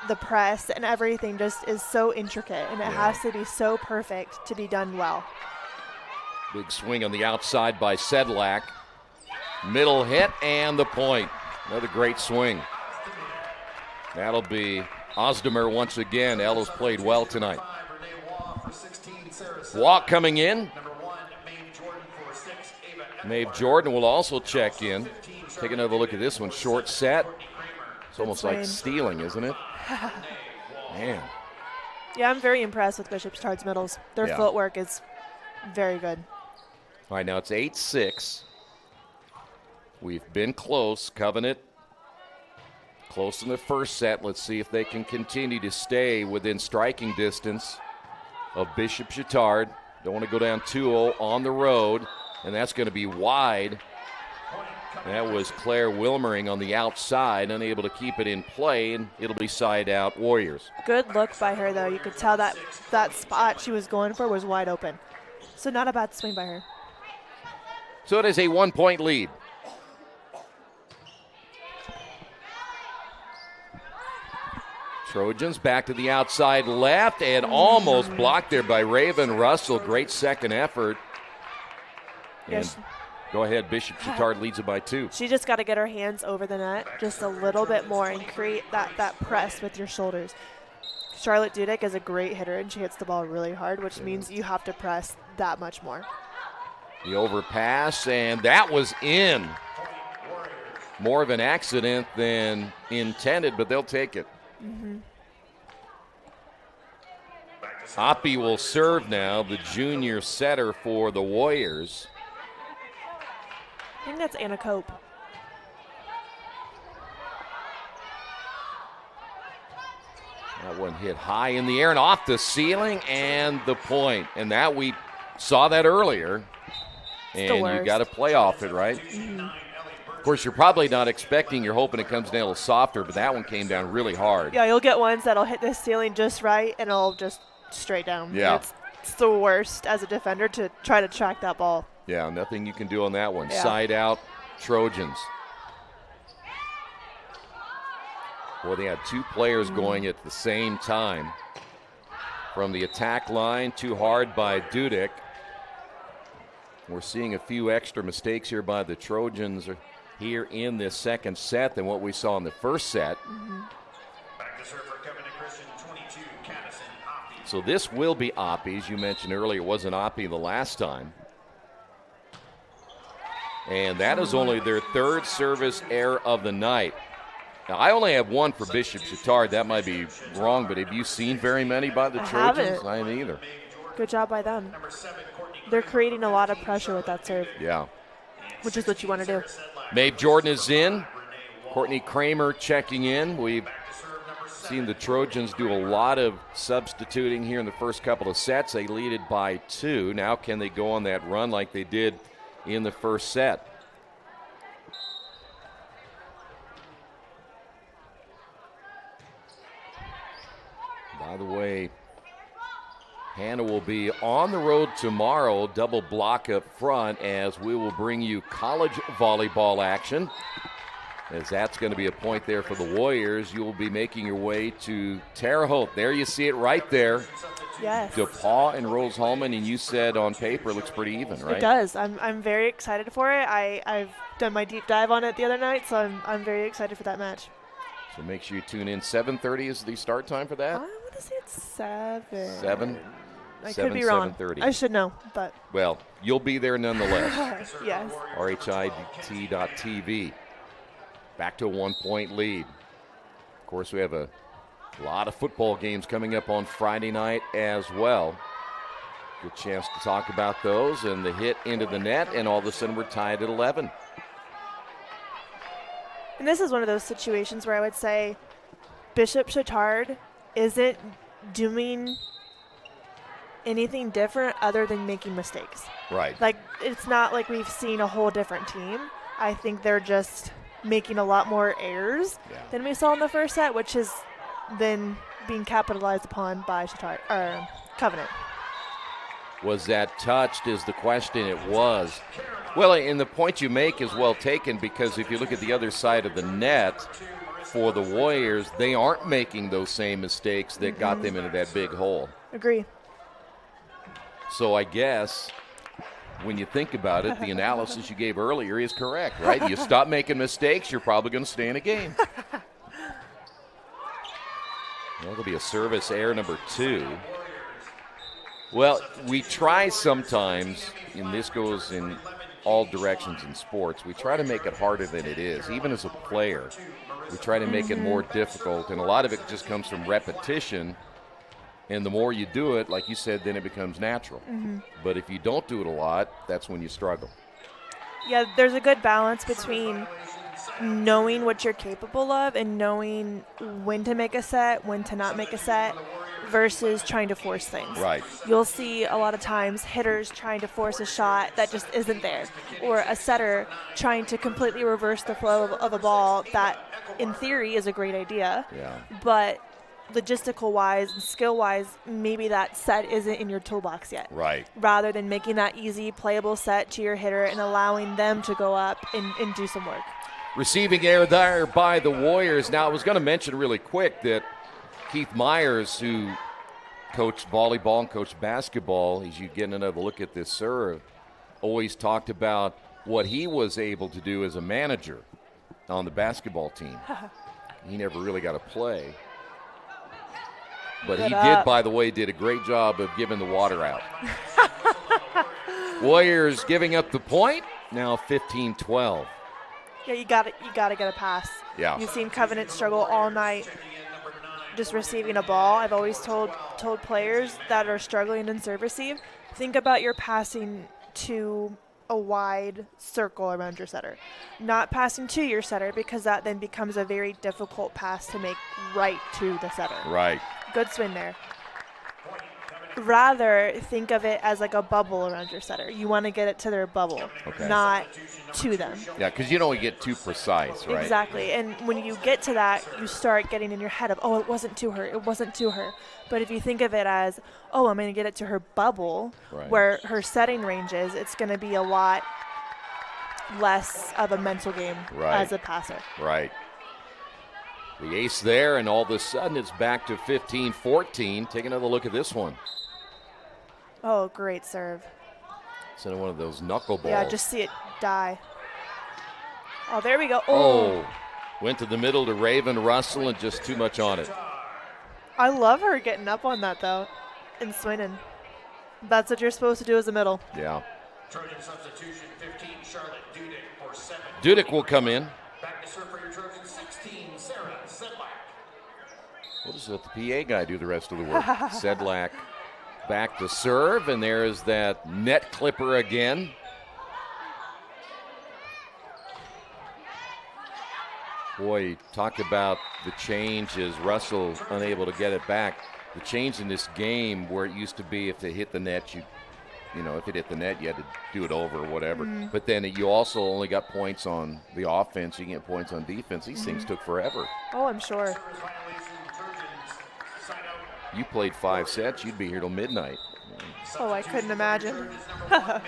the press and everything just is so intricate, and it has to be so perfect to be done well. Big swing on the outside by Sedlak. Middle hit and the point. Another great swing. That'll be Osdemer once again. Ella's played well tonight. Walk coming in. Maeve Jordan will also check in. Take another look at this one. Short set. It's almost like stealing, isn't it? Man. Yeah, I'm very impressed with Bishop Chatard's middles. Their footwork is very good. All right, now it's 8-6. We've been close. Covenant close in the first set. Let's see if they can continue to stay within striking distance of Bishop Chatard. Don't want to go down 2-0 on the road, and that's going to be wide. That was Claire Wilmering on the outside, unable to keep it in play, and it'll be side out Warriors. Good look by her, though. You could tell that spot she was going for was wide open. So not a bad swing by her. So it is a 1-point lead. Trojans back to the outside left and almost blocked there by Raven Russell. Great second effort. And go ahead, Bishop Chatard leads it by 2. She just got to get her hands over the net just a little bit more and create that press with your shoulders. Charlotte Dudek is a great hitter, and she hits the ball really hard, which means you have to press that much more. The overpass, and that was in. More of an accident than intended, but they'll take it. Hoppy will serve now, the junior setter for the Warriors. I think that's Anna Cope. That one hit high in the air and off the ceiling and the point. And that we saw that earlier. And you got to play off it, right? Mm-hmm. Of course, you're probably not expecting, you're hoping it comes down a little softer, but that one came down really hard. Yeah, you'll get ones that'll hit the ceiling just right, and it'll just straight down. Yeah. It's the worst as a defender to try to track that ball. Yeah, nothing you can do on that one. Yeah. Side out, Trojans. Boy, they had two players going at the same time. From the attack line, too hard by Dudek. We're seeing a few extra mistakes here by the Trojans here in this second set than what we saw in the first set. Mm-hmm. So this will be Oppie. As you mentioned earlier, it wasn't Oppie the last time. And that is only their third service error of the night. Now, I only have one for Bishop Chatard. That might be wrong, but have you seen very many by the Trojans? Haven't. I haven't either. Good job by them. They're creating a lot of pressure with that serve. Yeah. Which is what you want to do. Maeve Jordan is in. Courtney Kramer checking in. We've seen the Trojans do a lot of substituting here in the first couple of sets. They lead it by 2. Now can they go on that run like they did in the first set? By the way, Hannah will be on the road tomorrow, double block up front, as we will bring you college volleyball action. As that's going to be a point there for the Warriors. You will be making your way to Terre Haute. There you see it right there. Yes. DePaul and Rose-Hulman, and you said on paper it looks pretty even, right? It does. I'm very excited for it. I've done my deep dive on it the other night, so I'm very excited for that match. So make sure you tune in. 7:30 is the start time for that? I want to say it's 7. 7? I could be wrong. 7:30. I should know, but. Well, you'll be there nonetheless. Yes. RHIT.TV. Back to a 1-point lead. Of course, we have a lot of football games coming up on Friday night as well. Good chance to talk about those and the hit into the net, and all of a sudden we're tied at 11. And this is one of those situations where I would say Bishop Chatard isn't doing anything different other than making mistakes. Right. Like, it's not like we've seen a whole different team. I think they're just making a lot more errors than we saw in the first set, which is then being capitalized upon by Covenant. Was that touched is the question. It was. Well, and the point you make is well taken, because if you look at the other side of the net for the Warriors, they aren't making those same mistakes that got them into that big hole. Agree. So I guess when you think about it, the analysis you gave earlier is correct, right? You stop making mistakes, you're probably going to stay in a game. That'll be a service error number 2. Well, we try sometimes, and this goes in all directions in sports, we try to make it harder than it is. Even as a player, we try to make it more difficult, and a lot of it just comes from repetition. And the more you do it, like you said, then it becomes natural. But if you don't do it a lot, that's when you struggle. Yeah, there's a good balance between knowing what you're capable of and knowing when to make a set, when to not make a set, versus trying to force things. Right. You'll see a lot of times hitters trying to force a shot that just isn't there, or a setter trying to completely reverse the flow of a ball that, in theory, is a great idea. Yeah. But logistical-wise and skill-wise, maybe that set isn't in your toolbox yet. Right. Rather than making that easy, playable set to your hitter and allowing them to go up and do some work. Receiving error there by the Warriors. Now, I was going to mention really quick that Keith Myers, who coached volleyball and coached basketball, as you get another look at this serve, always talked about what he was able to do as a manager on the basketball team. He never really got to play. But he did, by the way, did a great job of giving the water out. Warriors giving up the point, now 15-12. Yeah, you got to get a pass. Yeah. You've seen Covenant struggle all night just receiving a ball. I've always told players that are struggling in serve receive, think about your passing to a wide circle around your setter, not passing to your setter, because that then becomes a very difficult pass to make right to the setter. Right. Good swing there. Rather think of it as like a bubble around your setter. You want to get it to their bubble, not to them. Yeah, because you don't get too precise, right? Exactly. And when you get to that, you start getting in your head of, oh, it wasn't to her. It wasn't to her. But if you think of it as, oh, I'm going to get it to her bubble, where her setting range is, it's going to be a lot less of a mental game as a passer. Right. The ace there, and all of a sudden it's back to 15-14. Take another look at this one. Oh, great serve. Instead of one of those knuckleballs. Yeah, just see it die. Oh, there we go. Oh, went to the middle to Raven Russell and just too much on it. I love her getting up on that, though, and swinging. That's what you're supposed to do as a middle. Yeah. Trojan substitution 15, Charlotte Dudek for 7. Dudek will come in. Back to serve for your Trojans 16, Sarah Sedlak. We'll just let the PA guy do the rest of the work. Sedlak back to serve, and there's that net clipper again. Boy, talk about the change as Russell unable to get it back. The change in this game where it used to be if they hit the net, if it hit the net, you had to do it over or whatever. But then you also only got points on the offense. You get points on defense. These things took forever. Oh, I'm sure. You played 5 sets, you'd be here till midnight. Oh, I couldn't imagine.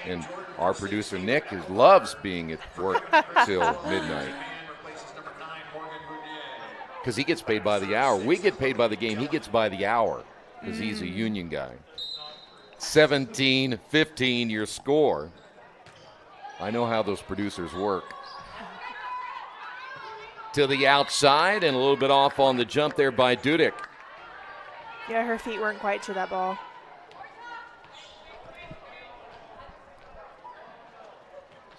And our producer Nick loves being at work till midnight. Because he gets paid by the hour. We get paid by the game. He gets by the hour because he's a union guy. 17-15 your score. I know how those producers work. To the outside and a little bit off on the jump there by Dudek. Yeah, her feet weren't quite to that ball.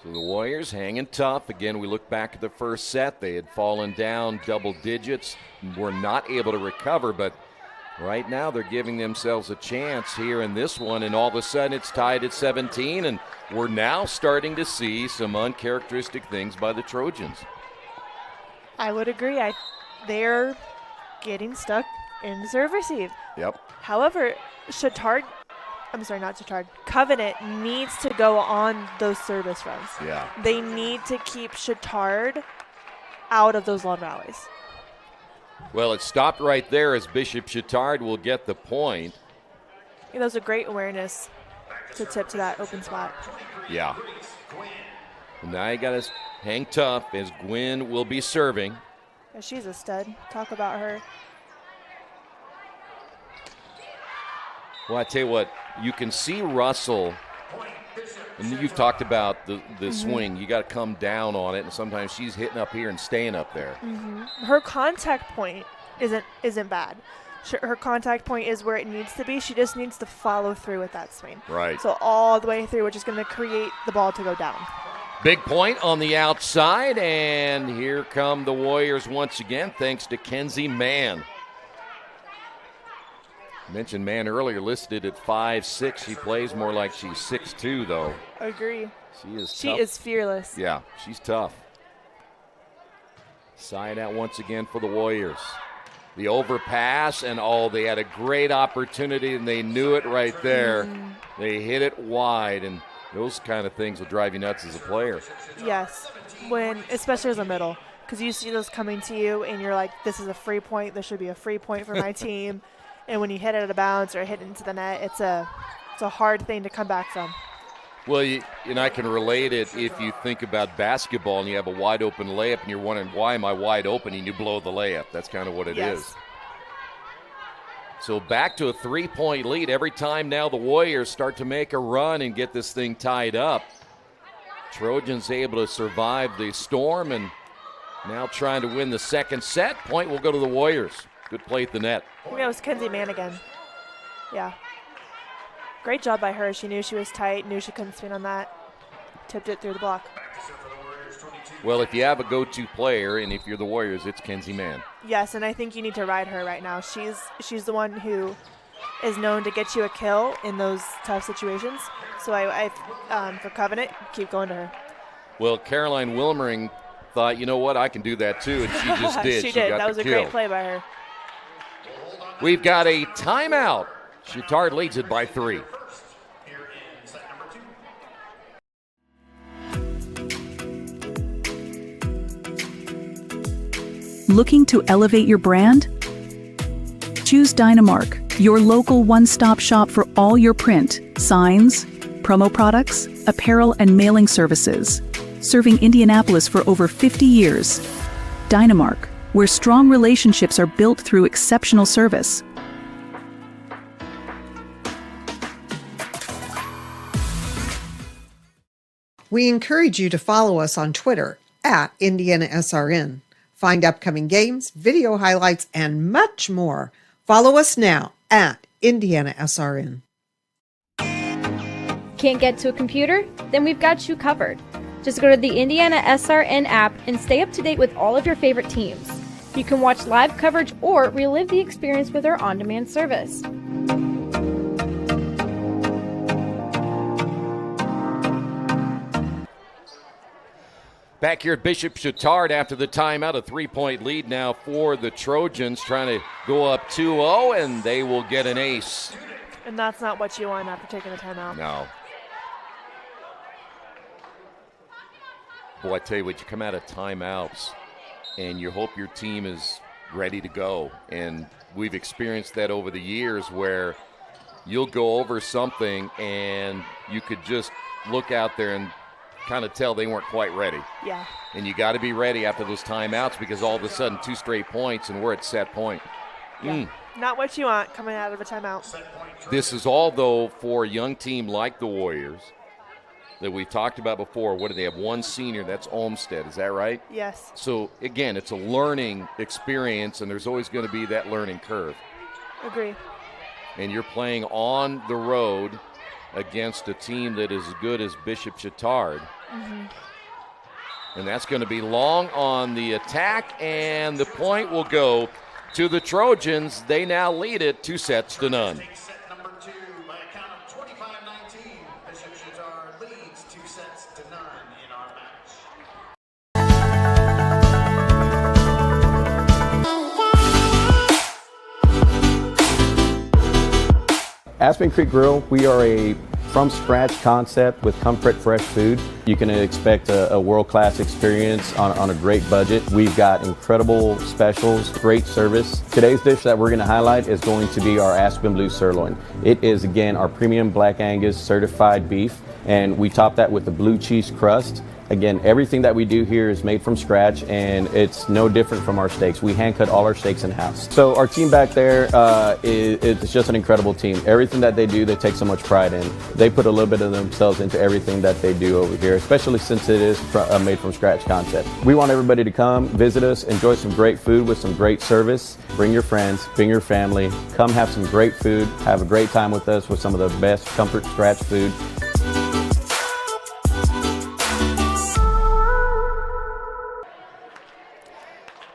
So the Warriors hanging tough. Again, we look back at the first set. They had fallen down double digits, were not able to recover, but right now they're giving themselves a chance here in this one, and all of a sudden it's tied at 17, and we're now starting to see some uncharacteristic things by the Trojans. I would agree. They're getting stuck in serve receive. Yep. However, Covenant needs to go on those service runs. Yeah. They need to keep Chatard out of those long rallies. Well, it stopped right there as Bishop Chatard will get the point. That was a great awareness to tip to that open spot. Yeah. Now you got to hang tough as Gwynn will be serving. Yeah, she's a stud. Talk about her. Well, I tell you what, you can see Russell, and you've talked about the swing. You got to come down on it, and sometimes she's hitting up here and staying up there. Her contact point isn't bad. Her contact point is where it needs to be. She just needs to follow through with that swing. Right. So all the way through, which is going to create the ball to go down. Big point on the outside, and here come the Warriors once again, thanks to Kenzie Mann. Mentioned Mann earlier, listed at 5'6". She plays more like she's 6'2", though. Agree. She is fearless. Yeah, she's tough. Side out once again for the Warriors. The overpass, and they had a great opportunity, and they knew it right there. They hit it wide, and those kind of things will drive you nuts as a player. Yes, especially as a middle, because you see those coming to you, and you're like, this is a free point. This should be a free point for my team. And when you hit it out of bounds or hit into the net, it's a hard thing to come back from. Well, and I can relate it if you think about basketball and you have a wide open layup and you're wondering, why am I wide open? And you blow the layup. That's kind of what it is. So back to a 3-point lead. Every time now the Warriors start to make a run and get this thing tied up. Trojans able to survive the storm and now trying to win the second set. Point will go to the Warriors. Good play at the net. Yeah, it was Kenzie Mann again. Yeah. Great job by her. She knew she was tight, knew she couldn't swing on that. Tipped it through the block. Well, if you have a go-to player, and if you're the Warriors, it's Kenzie Mann. Yes, and I think you need to ride her right now. She's the one who is known to get you a kill in those tough situations. So I for Covenant, keep going to her. Well, Caroline Wilmering thought, you know what, I can do that too, and she just did. She did. Got that was the a kill. great play by her. We've got a timeout. Chatard leads it by 3. Looking to elevate your brand? Choose Dynamark, your local one-stop shop for all your print, signs, promo products, apparel, and mailing services. Serving Indianapolis for over 50 years. Dynamark, where strong relationships are built through exceptional service. We encourage you to follow us on Twitter at IndianaSRN. Find upcoming games, video highlights, and much more. Follow us now at IndianaSRN. Can't get to a computer? Then we've got you covered. Just go to the IndianaSRN app and stay up to date with all of your favorite teams. You can watch live coverage or relive the experience with our on-demand service. Back here at Bishop Chatard after the timeout, a 3-point lead now for the Trojans, trying to go up 2-0, and they will get an ace. And that's not what you want after taking a timeout. No. Boy, I tell you what, you come out of timeouts, and you hope your team is ready to go. And we've experienced that over the years where you'll go over something, and you could just look out there and kind of tell they weren't quite ready. Yeah. And you got to be ready after those timeouts because all of a sudden 2 straight points and we're at set point. Yeah. Not what you want coming out of a timeout. This is all, though, for a young team like the Warriors that we talked about before. What do they have? One senior, that's Olmstead. Is that right? Yes. So, again, it's a learning experience, and there's always going to be that learning curve. Agree. And you're playing on the road against a team that is as good as Bishop Chatard. Mm-hmm. And that's going to be long on the attack, and the point will go to the Trojans. They now lead it 2-0. Set number 2 by a count of 25-19. Bishop Chatard leads 2-9 in our match. Aspen Creek Grill, we are a from-scratch concept with comfort fresh food. You can expect a world-class experience on a great budget. We've got incredible specials, great service. Today's dish that we're going to highlight is going to be our Aspen Blue Sirloin. It is, again, our premium Black Angus certified beef, and we top that with the blue cheese crust. Again, everything that we do here is made from scratch, and it's no different from our steaks. We hand cut all our steaks in-house. So our team back there, it's just an incredible team. Everything that they do, they take so much pride in. They put a little bit of themselves into everything that they do over here, especially since it is a made from scratch concept. We want everybody to come, visit us, enjoy some great food with some great service. Bring your friends, bring your family, come have some great food, have a great time with us with some of the best comfort scratch food.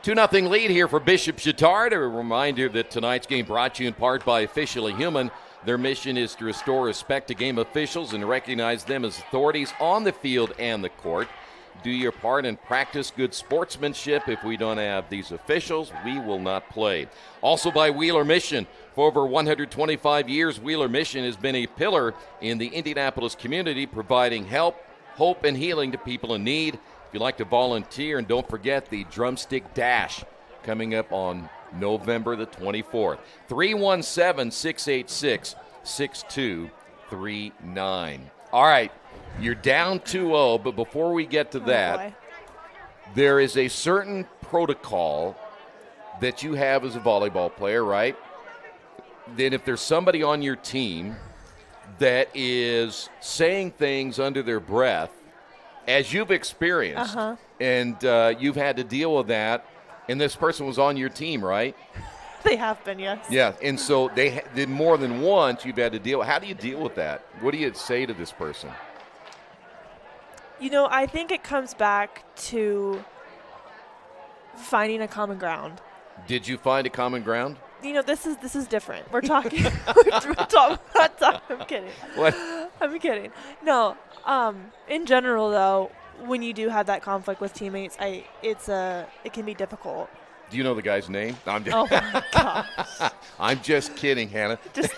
Two 2-0 lead here for Bishop Chatard. A reminder that tonight's game brought to you in part by Officially Human. Their mission is to restore respect to game officials and recognize them as authorities on the field and the court. Do your part and practice good sportsmanship. If we don't have these officials, we will not play. Also by Wheeler Mission. For over 125 years, Wheeler Mission has been a pillar in the Indianapolis community, providing help, hope, and healing to people in need. If you'd like to volunteer, and don't forget the Drumstick Dash coming up on November the 24th. 317-686-6239. All right, you're down 2-0, but before we get to that, there is a certain protocol that you have as a volleyball player, right? Then if there's somebody on your team that is saying things under their breath, as you've experienced, and you've had to deal with that, and this person was on your team, right? They have been, yes. Yeah, and so they did more than once you've had to deal. How do you deal with that? What do you say to this person? You know, I think it comes back to finding a common ground. Did you find a common ground? You know, this is different. We're talking. I'm kidding. What? I'm kidding. No. In general, though, when you do have that conflict with teammates, it can be difficult. Do you know the guy's name? No, I'm just, Oh, my gosh. I'm just kidding, Hannah. Just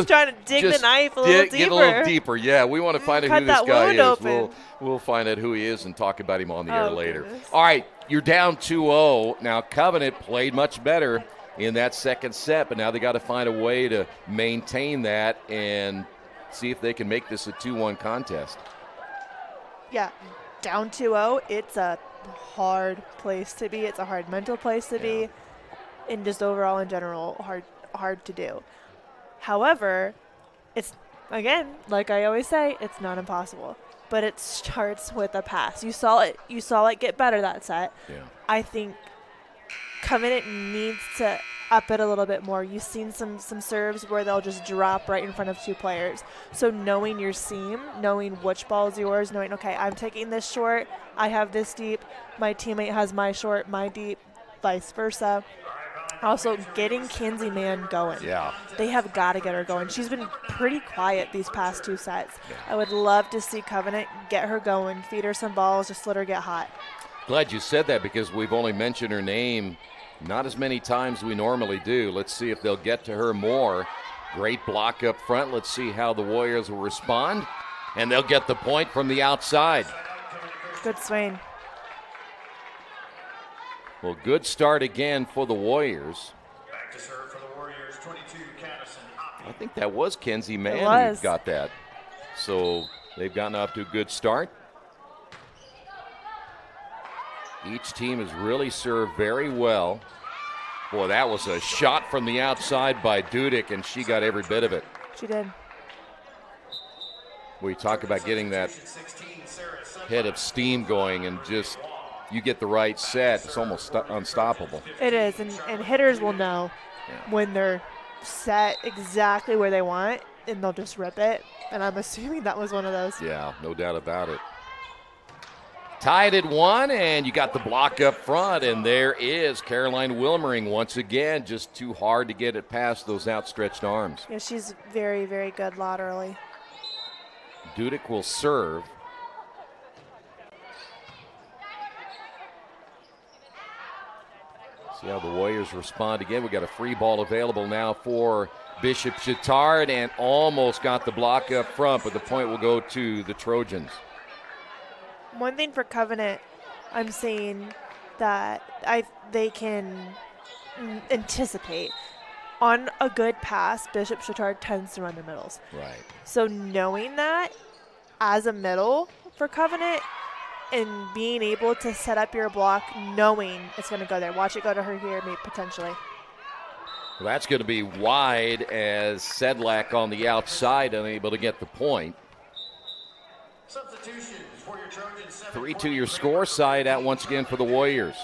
trying to dig the knife a little deeper. Get a little deeper. Yeah, we want to find out Cut who this that guy wound is. open. We'll find out who he is and talk about him on the air later. Goodness. All right, you're down 2-0. Now, Covenant played much better in that second set, but now they got to find a way to maintain that and see if they can make this a 2-1 contest. Yeah, down 2-0, it's a hard place to be. It's a hard mental place to be, and just overall in general hard to do. However, it's, again, like I always say, it's not impossible, but it starts with a pass. You saw it get better that set. Yeah. I think Covenant needs to up it a little bit more. You've seen some serves where they'll just drop right in front of two players. So knowing your seam, knowing which ball is yours, knowing, okay, I'm taking this short, I have this deep, my teammate has my short, my deep, vice versa. Also, getting Kenzie Mann going. Yeah. They have got to get her going. She's been pretty quiet these past two sets. Yeah. I would love to see Covenant get her going, feed her some balls, just let her get hot. Glad you said that because we've only mentioned her name not as many times as we normally do. Let's see if they'll get to her more. Great block up front. Let's see how the Warriors will respond. And they'll get the point from the outside. Good swing. Well, good start again for the Warriors. Back to serve for the Warriors, 22, Caddison. I think that was Kenzie Mann who got that. So they've gotten off to a good start. Each team has really served very well. Boy, that was a shot from the outside by Dudick, and she got every bit of it. She did. We talk about getting that head of steam going, and just you get the right set, it's almost unstoppable. It is, and hitters will know when they're set exactly where they want, and they'll just rip it. And I'm assuming that was one of those. Yeah, no doubt about it. Tied at 1, and you got the block up front, and there is Caroline Wilmering once again, just too hard to get it past those outstretched arms. Yeah, she's very, very good laterally. Dudick will serve. See how the Warriors respond again. We got a free ball available now for Bishop Chatard, and almost got the block up front, but the point will go to the Trojans. One thing for Covenant, I'm saying that they can anticipate. On a good pass, Bishop Chatard tends to run the middles. Right. So knowing that as a middle for Covenant and being able to set up your block, knowing it's going to go there. Watch it go to her here, maybe potentially. Well, that's going to be wide as Sedlak on the outside unable to get the point. Substitutions for your Trojans. 3-2 your score. Side out once again for the Warriors.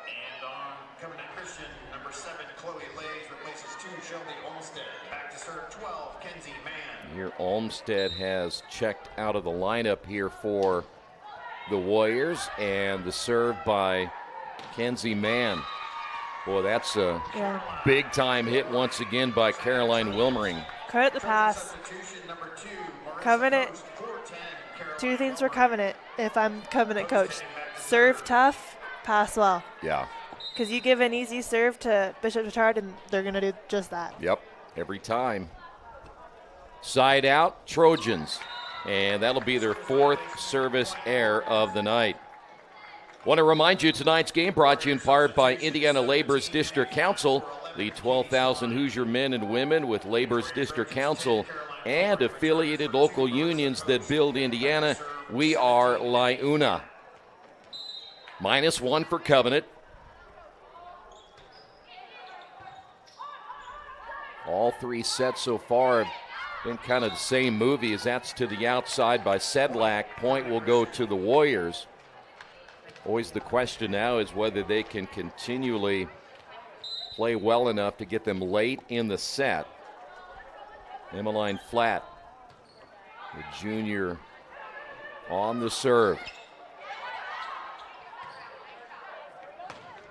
And on Covenant Christian, number 7, Chloe Lays replaces 2, Shelby Olmstead. Back to serve 12, Kenzie Mann. Here Olmstead has checked out of the lineup here for the Warriors, and the serve by Kenzie Mann. Boy, that's a big-time hit once again by Caroline Wilmering. Cut the pass. Covenant. 2 things for Covenant if I'm Covenant coach. Serve tough, pass well. Yeah. Because you give an easy serve to Bishop Chatard, and they're going to do just that. Yep, every time. Side out, Trojans. And that'll be their 4th service error of the night. Want to remind you tonight's game brought to you in part by Indiana Labor's District Council. The 12,000 Hoosier men and women with Labor's District Council and affiliated local unions that build Indiana. We are LIUNA. -1 for Covenant. All 3 sets so far have been kind of the same movie as that's to the outside by Sedlak. Point will go to the Warriors. Always the question now is whether they can continually play well enough to get them late in the set. Emmeline Flatt, the junior, on the serve.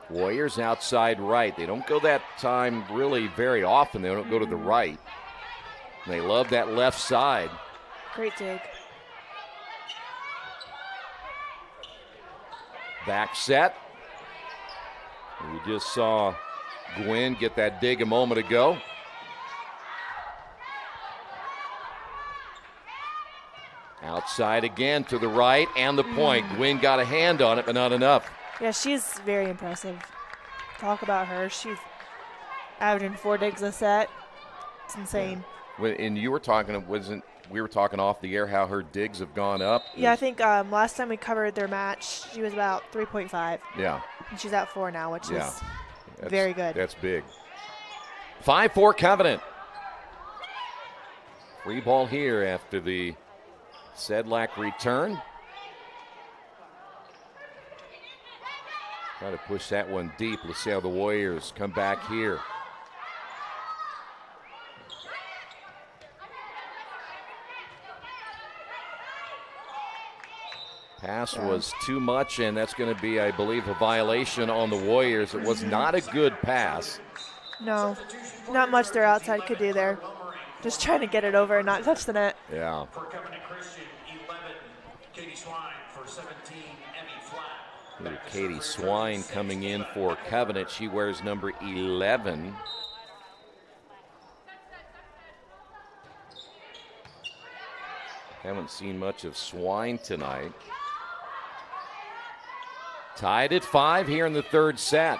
Warriors outside right. They don't go that time really very often. They don't go to the right. They love that left side. Great dig. Back set. We just saw Gwen get that dig a moment ago. Outside again to the right, and the point. Gwen got a hand on it, but not enough. Yeah, she's very impressive. Talk about her. She's averaging 4 digs a set. It's insane. And you were talking, we were talking off the air how her digs have gone up. Yeah, I think last time we covered their match, she was about 3.5. Yeah. And she's at 4 now, which is very good. That's big. 5-4 Covenant. Free ball here after the Sedlak return. Try to push that one deep. Let's see how the Warriors come back here. Pass was too much, and that's going to be, I believe, a violation on the Warriors. It was not a good pass. No, not much their outside could do there. Just trying to get it over and not touch the net. Yeah. For Covenant Christian, 11. Katie Swine for 17. Emmy Flatt. Katie Swine coming in for Covenant. She wears number 11. Haven't seen much of Swine tonight. Tied at 5 here in the third set.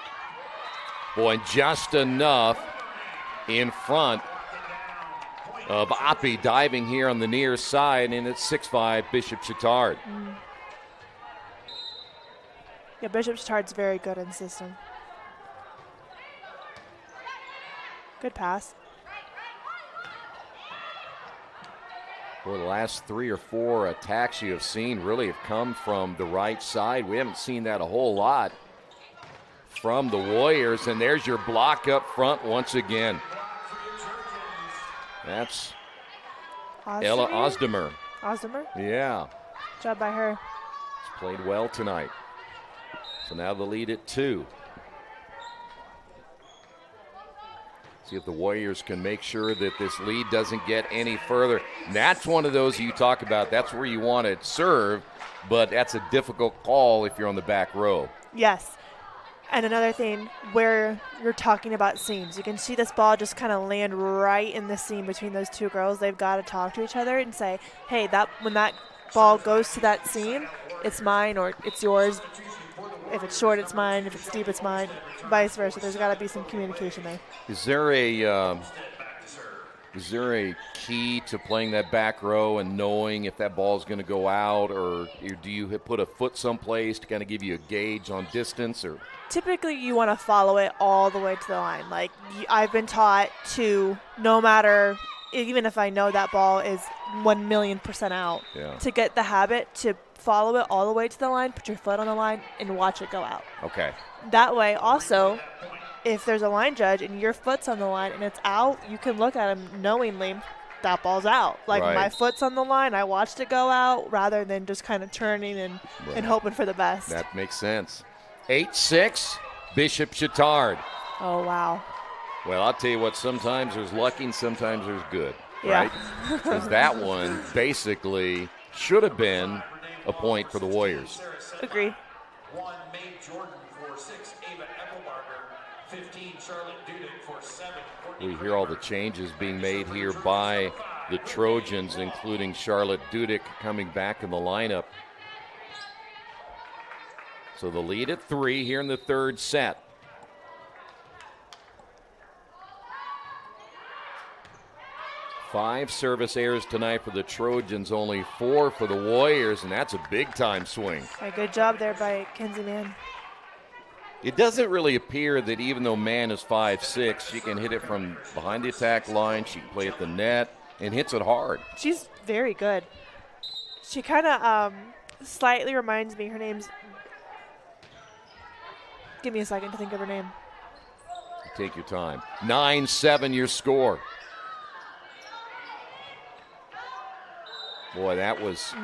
Boy, and just enough in front of Oppie diving here on the near side, and it's 6-5 Bishop Chatard. Yeah, Bishop Chatard's very good in system. Good pass. Well, the last 3 or 4 attacks you have seen really have come from the right side. We haven't seen that a whole lot from the Warriors, and there's your block up front once again. That's Ella Osdemer. Osdemer? Yeah. Good job by her. She's played well tonight. So now the lead at 2. See if the Warriors can make sure that this lead doesn't get any further. And that's one of those you talk about. That's where you want to serve, but that's a difficult call if you're on the back row. Yes. And another thing, where you're talking about seams, you can see this ball just kind of land right in the seam between those two girls. They've got to talk to each other and say, hey, when that ball goes to that seam, it's mine or it's yours. If it's short, it's mine. If it's deep, it's mine. Vice versa. There's got to be some communication there. Is there a key to playing that back row and knowing if that ball is going to go out, or do you put a foot someplace to kind of give you a gauge on distance? Or typically, you want to follow it all the way to the line. Like I've been taught to, no matter, even if I know that ball is 1,000,000% out, to get the habit to follow it all the way to the line, put your foot on the line, and watch it go out. Okay. That way, also, if there's a line judge and your foot's on the line and it's out, you can look at him knowingly that ball's out. Like, my foot's on the line, I watched it go out, rather than just kind of turning and hoping for the best. That makes sense. 8-6, Bishop Chatard. Oh, wow. Well, I'll tell you what, sometimes there's lucky and sometimes there's good, yeah. Right? Because that one basically should have been a point for the Warriors. Agree. 1, Mae Jordan for 6, Ava Eckelbarger, 15, Charlotte Dudek for 7. We hear all the changes being made here by the Trojans, including Charlotte Dudek coming back in the lineup. So the lead at 3 here in the third set. Five service errors tonight for the Trojans, only 4 for the Warriors, and that's a big-time swing. A good job there by Kenzie Mann. It doesn't really appear that even though Mann is 5'6", she can hit it from behind the attack line, she can play at the net, and hits it hard. She's very good. She kind of slightly reminds me, her name's, give me a second to think of her name. Take your time. 9-7 your score. Boy, that was,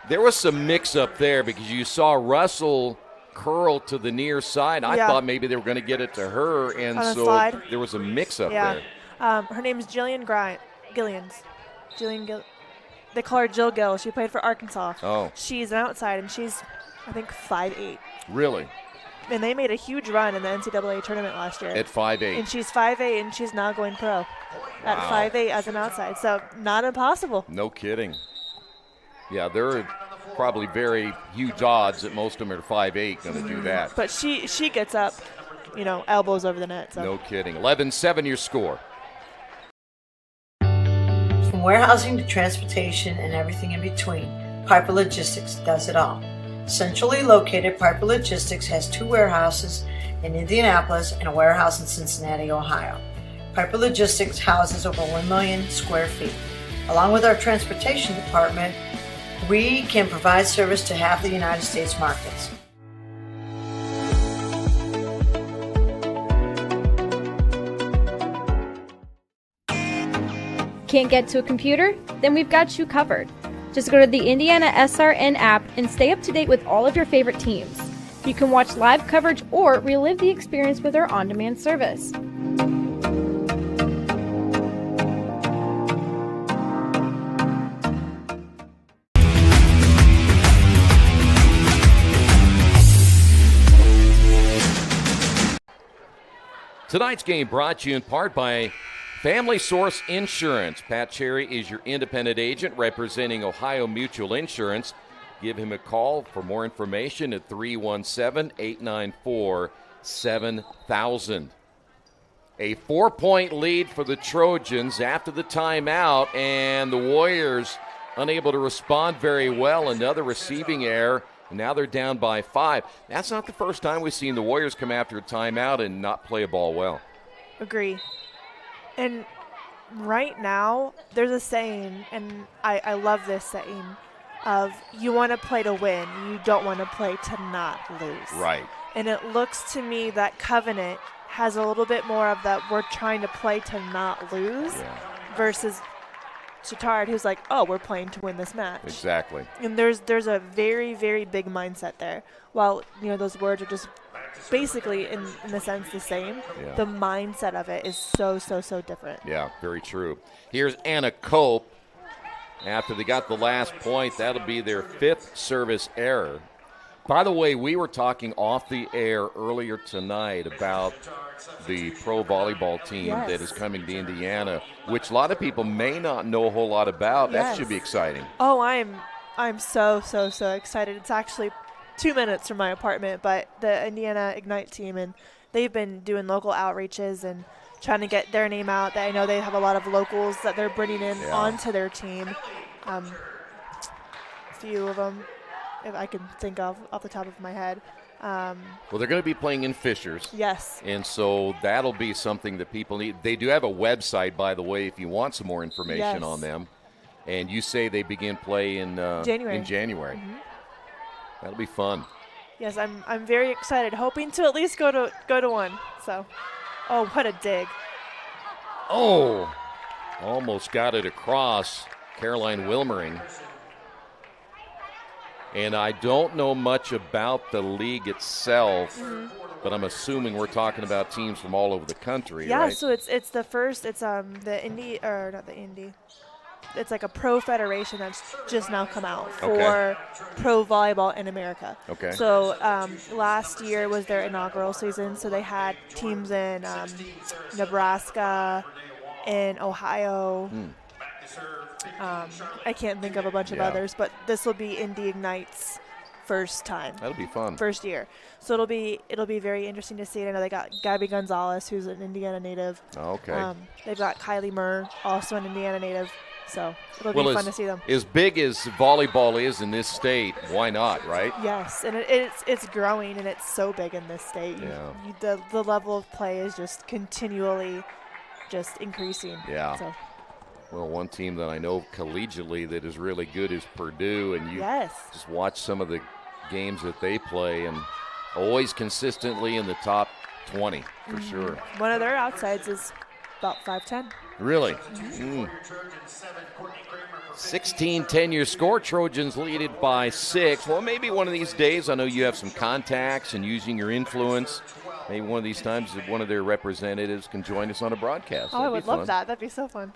there was some mix-up there because you saw Russell curl to the near side. I thought maybe they were going to get it to her, and so there was a mix-up there. Her name is Jillian Gillians. They call her Jill Gill. She played for Arkansas. Oh. She's an outside, and she's, I think, 5'8". Really? and they made a huge run in the NCAA tournament last year. At 5'8". And she's 5'8", and she's now going pro at 5'8" as an outside. So not impossible. No kidding. Yeah, there are probably very huge odds that most of them are 5'8" going to do that. But she gets up, elbows over the net. So. No kidding. 11-7 your score. From warehousing to transportation and everything in between, Piper Logistics does it all. Centrally located, Piper Logistics has 2 warehouses in Indianapolis and a warehouse in Cincinnati, Ohio. Piper Logistics houses over 1 million square feet. Along with our transportation department, we can provide service to half the United States markets. Can't get to a computer? Then we've got you covered. Just go to the IndianaSRN app and stay up to date with all of your favorite teams. You can watch live coverage or relive the experience with our on-demand service. Tonight's game brought to you in part by Family Source Insurance. Pat Cherry is your independent agent representing Ohio Mutual Insurance. Give him a call for more information at 317-894-7000. A 4-point lead for the Trojans after the timeout, and the Warriors unable to respond very well. Another receiving error. Now they're down by 5. That's not the first time we've seen the Warriors come after a timeout and not play a ball well. Agree. And right now, there's a saying, and I love this saying, of you want to play to win. You don't want to play to not lose. Right. And it looks to me that Covenant has a little bit more of that we're trying to play to not lose versus Chatard, who's like, oh, we're playing to win this match. Exactly. And there's a very, very big mindset there. While, those words are just basically, in a sense, the same, the mindset of it is so, so, so different. Yeah, very true. Here's Anna Cope. After they got the last point, that'll be their 5th service error. By the way, we were talking off the air earlier tonight about the pro volleyball team that is coming to Indiana, which a lot of people may not know a whole lot about. That should be exciting. Oh, I'm so, so, so excited. It's actually 2 minutes from my apartment, but the Indiana Ignite team, and they've been doing local outreaches and trying to get their name out. I know they have a lot of locals that they're bringing in onto their team. A few of them, if I can think of off the top of my head. Well, they're going to be playing in Fishers. Yes. And so that'll be something that people need. They do have a website, by the way, if you want some more information on them. And you say they begin play in January. Mm-hmm. That'll be fun. Yes, I'm very excited, hoping to at least go to one. So, oh, what a dig. Oh, almost got it across. Caroline Wilmering. And I don't know much about the league itself, but I'm assuming we're talking about teams from all over the country, right? Yeah, so it's the first, it's the Indy, or not the Indy. It's like a pro federation that's just now come out for pro volleyball in America. Okay. So last year was their inaugural season, so they had teams in Nebraska, in Ohio. I can't think of a bunch of others, but this will be Indy Ignite's first time. That'll be fun. First year. So it'll be very interesting to see. And I know they got Gabby Gonzalez, who's an Indiana native. Okay. They've got Kylie Murr, also an Indiana native. So it'll be fun to see them. As big as volleyball is in this state, why not, right? Yes, and it's growing, and it's so big in this state. The level of play is just continually just increasing. Yeah. So. Well, one team that I know collegiately that is really good is Purdue, and you just watch some of the games that they play, and always consistently in the top 20 for sure. One of their outsides is about 5'10". Really? 16-10 your score. Trojans lead it by 6. Well, maybe one of these days, I know you have some contacts and using your influence. Maybe one of these times one of their representatives can join us on a broadcast. Oh, I would love that. That'd be so fun.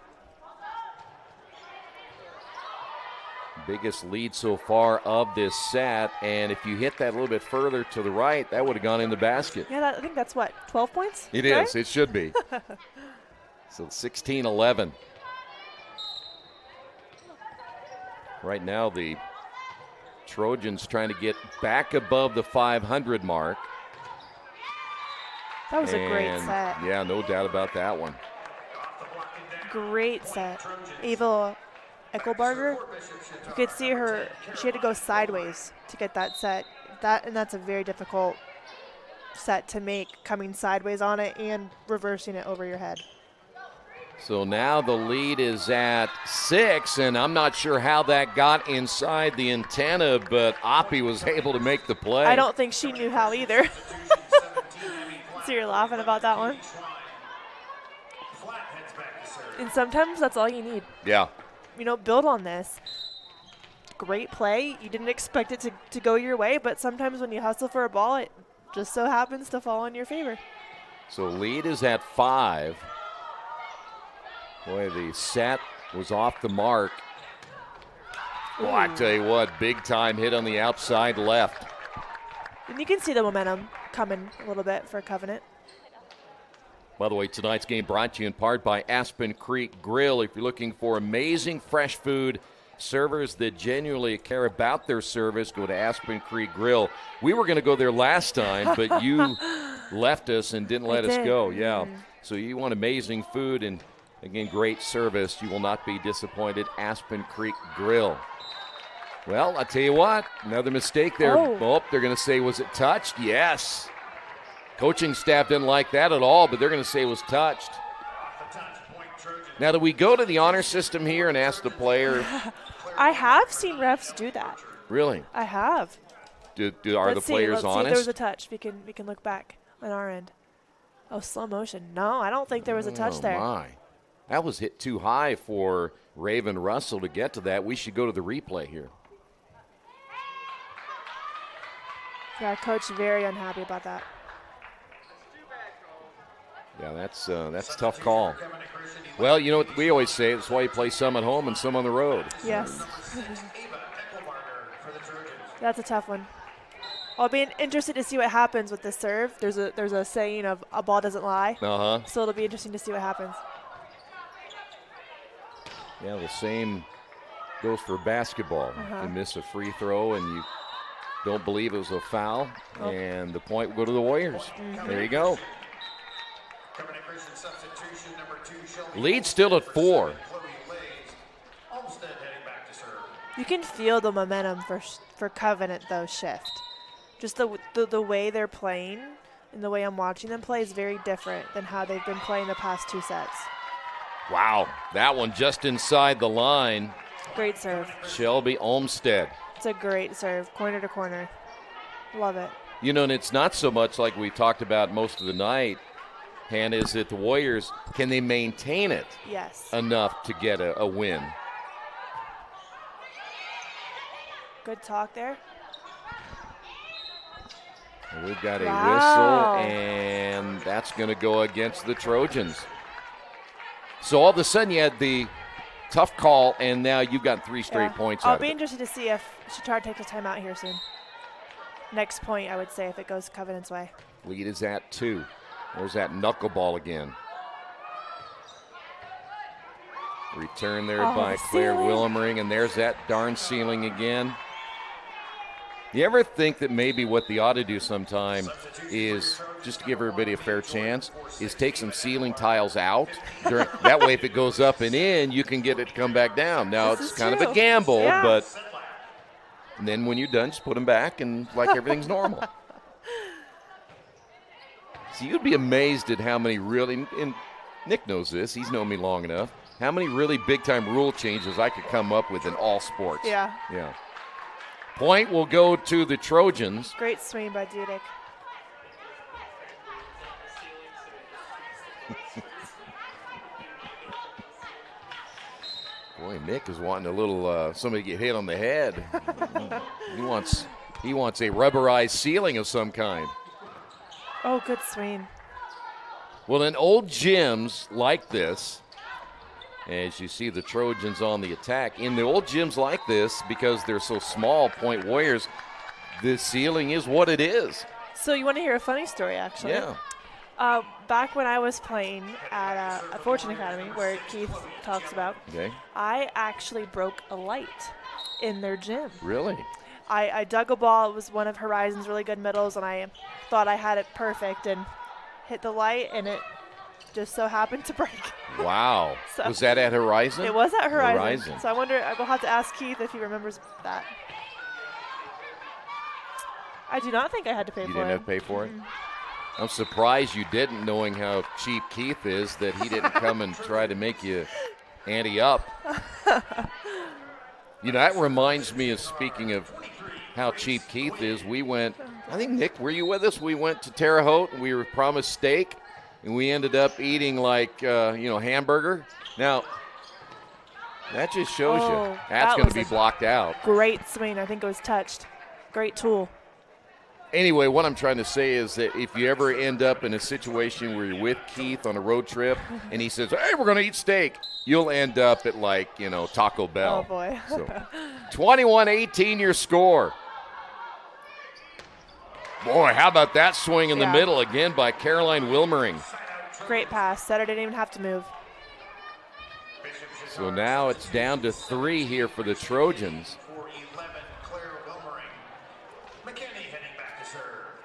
Biggest lead so far of this set, and if you hit that a little bit further to the right, that would have gone in the basket. Yeah, I think that's what, 12 points? It right? is. It should be. So 16-11. Right now, the Trojans trying to get back above the 500 mark. That was a great set. Yeah, no doubt about that one. Great set. Eva Eckelbarger, you could see her, she had to go sideways to get that set. And that's a very difficult set to make, coming sideways on it and reversing it over your head. So now the lead is at 6, and I'm not sure how that got inside the antenna, but Oppie was able to make the play. I don't think she knew how either. So you're laughing about that one? And sometimes that's all you need. Yeah. You know, build on this. Great play. You didn't expect it to go your way, but sometimes when you hustle for a ball, it just so happens to fall in your favor. So lead is at 5. Boy, the set was off the mark. Well, I tell you what, big time hit on the outside left. And you can see the momentum coming a little bit for Covenant. By the way, tonight's game brought to you in part by Aspen Creek Grill. If you're looking for amazing fresh food, servers that genuinely care about their service, go to Aspen Creek Grill. We were going to go there last time, but you left us and didn't let us go. Yeah. So you want amazing food and, again, great service. You will not be disappointed. Aspen Creek Grill. Well, I tell you what, another mistake there. Oh, they're going to say, was it touched? Yes. Coaching staff didn't like that at all, but they're going to say it was touched. Now, do we go to the honor system here and ask the player? I have seen refs do that. Really? I have. Are the players honest? Let's see, there was a touch. We can look back on our end. Oh, slow motion. No, I don't think there was a touch there. My. That was hit too high for Raven Russell to get to that. We should go to the replay here. Yeah, coach very unhappy about that. Yeah, that's a tough call. Well, you know what we always say, that's why you play some at home and some on the road. Yes. That's a tough one. I'll be interested to see what happens with this serve. There's a saying of a ball doesn't lie. Uh-huh. So it'll be interesting to see what happens. Yeah, the same goes for basketball. You miss a free throw and you don't believe it was a foul, and the point will go to the Warriors. There you go. Lead still at 4. You can feel the momentum for Covenant, though, shift. Just the way they're playing and the way I'm watching them play is very different than how they've been playing the past 2 sets. Wow, that one just inside the line. Great serve. Shelby Olmstead. It's a great serve, corner to corner. Love it. You know, and it's not so much like we talked about most of the night, Hannah, is that the Warriors, can they maintain it enough to get a win? Good talk there. And we've got a whistle, and that's going to go against the Trojans. So all of a sudden you had the tough call, and now you've got 3 straight points out I'll of be it. interested to see if Chatard takes a timeout here soon. Next point, I would say, if it goes Covenant's way. Lead is at 2. There's that knuckleball again. Return there by Claire Willemering, and there's that darn ceiling again. You ever think that maybe what they ought to do sometime is, just to give everybody a fair chance, is take some ceiling tiles out? That way if it goes up and in, you can get it to come back down. Now, it's kind of a gamble, but and then when you're done, just put them back and like everything's normal. So you'd be amazed at how many really, and Nick knows this, he's known me long enough, how many really big-time rule changes I could come up with in all sports. Yeah. Yeah. Point will go to the Trojans. Great swing by Dudek. Boy, Nick is wanting a little somebody to get hit on the head. He wants a rubberized ceiling of some kind. Oh, good swing. Well, in old gyms like this, As you see the Trojans on the attack. In the old gyms like this, because they're so small, Point Warriors, the ceiling is what it is. So you want to hear a funny story, actually? Yeah. Back when I was playing at a Fortune Academy, where Keith talks about, I actually broke a light in their gym. Really? I dug a ball. It was one of Horizon's really good middles, and I thought I had it perfect and hit the light, and it just so happened to break. Wow. So was that at Horizon? It was at Horizon. So I wonder, I will have to ask Keith if he remembers that. I do not think I had to pay for it. You didn't have to pay for it? I'm surprised you didn't, knowing how cheap Keith is, that he didn't come and try to make you ante up. You know, that reminds me of, speaking of how cheap Keith is, we went, I think, Nick, were you with us? We went to Terre Haute, and we were promised steak, and we ended up eating like, hamburger. Now, that just shows you. That's going to be blocked out. Great swing. I think it was touched. Great tool. Anyway, what I'm trying to say is that if you ever end up in a situation where you're with Keith on a road trip and he says, hey, we're going to eat steak, you'll end up at Taco Bell. Oh, boy. So 21-18 your score. Boy, how about that swing in the middle again by Caroline Wilmering. Great pass. Setter didn't even have to move. So now it's down to 3 here for the Trojans.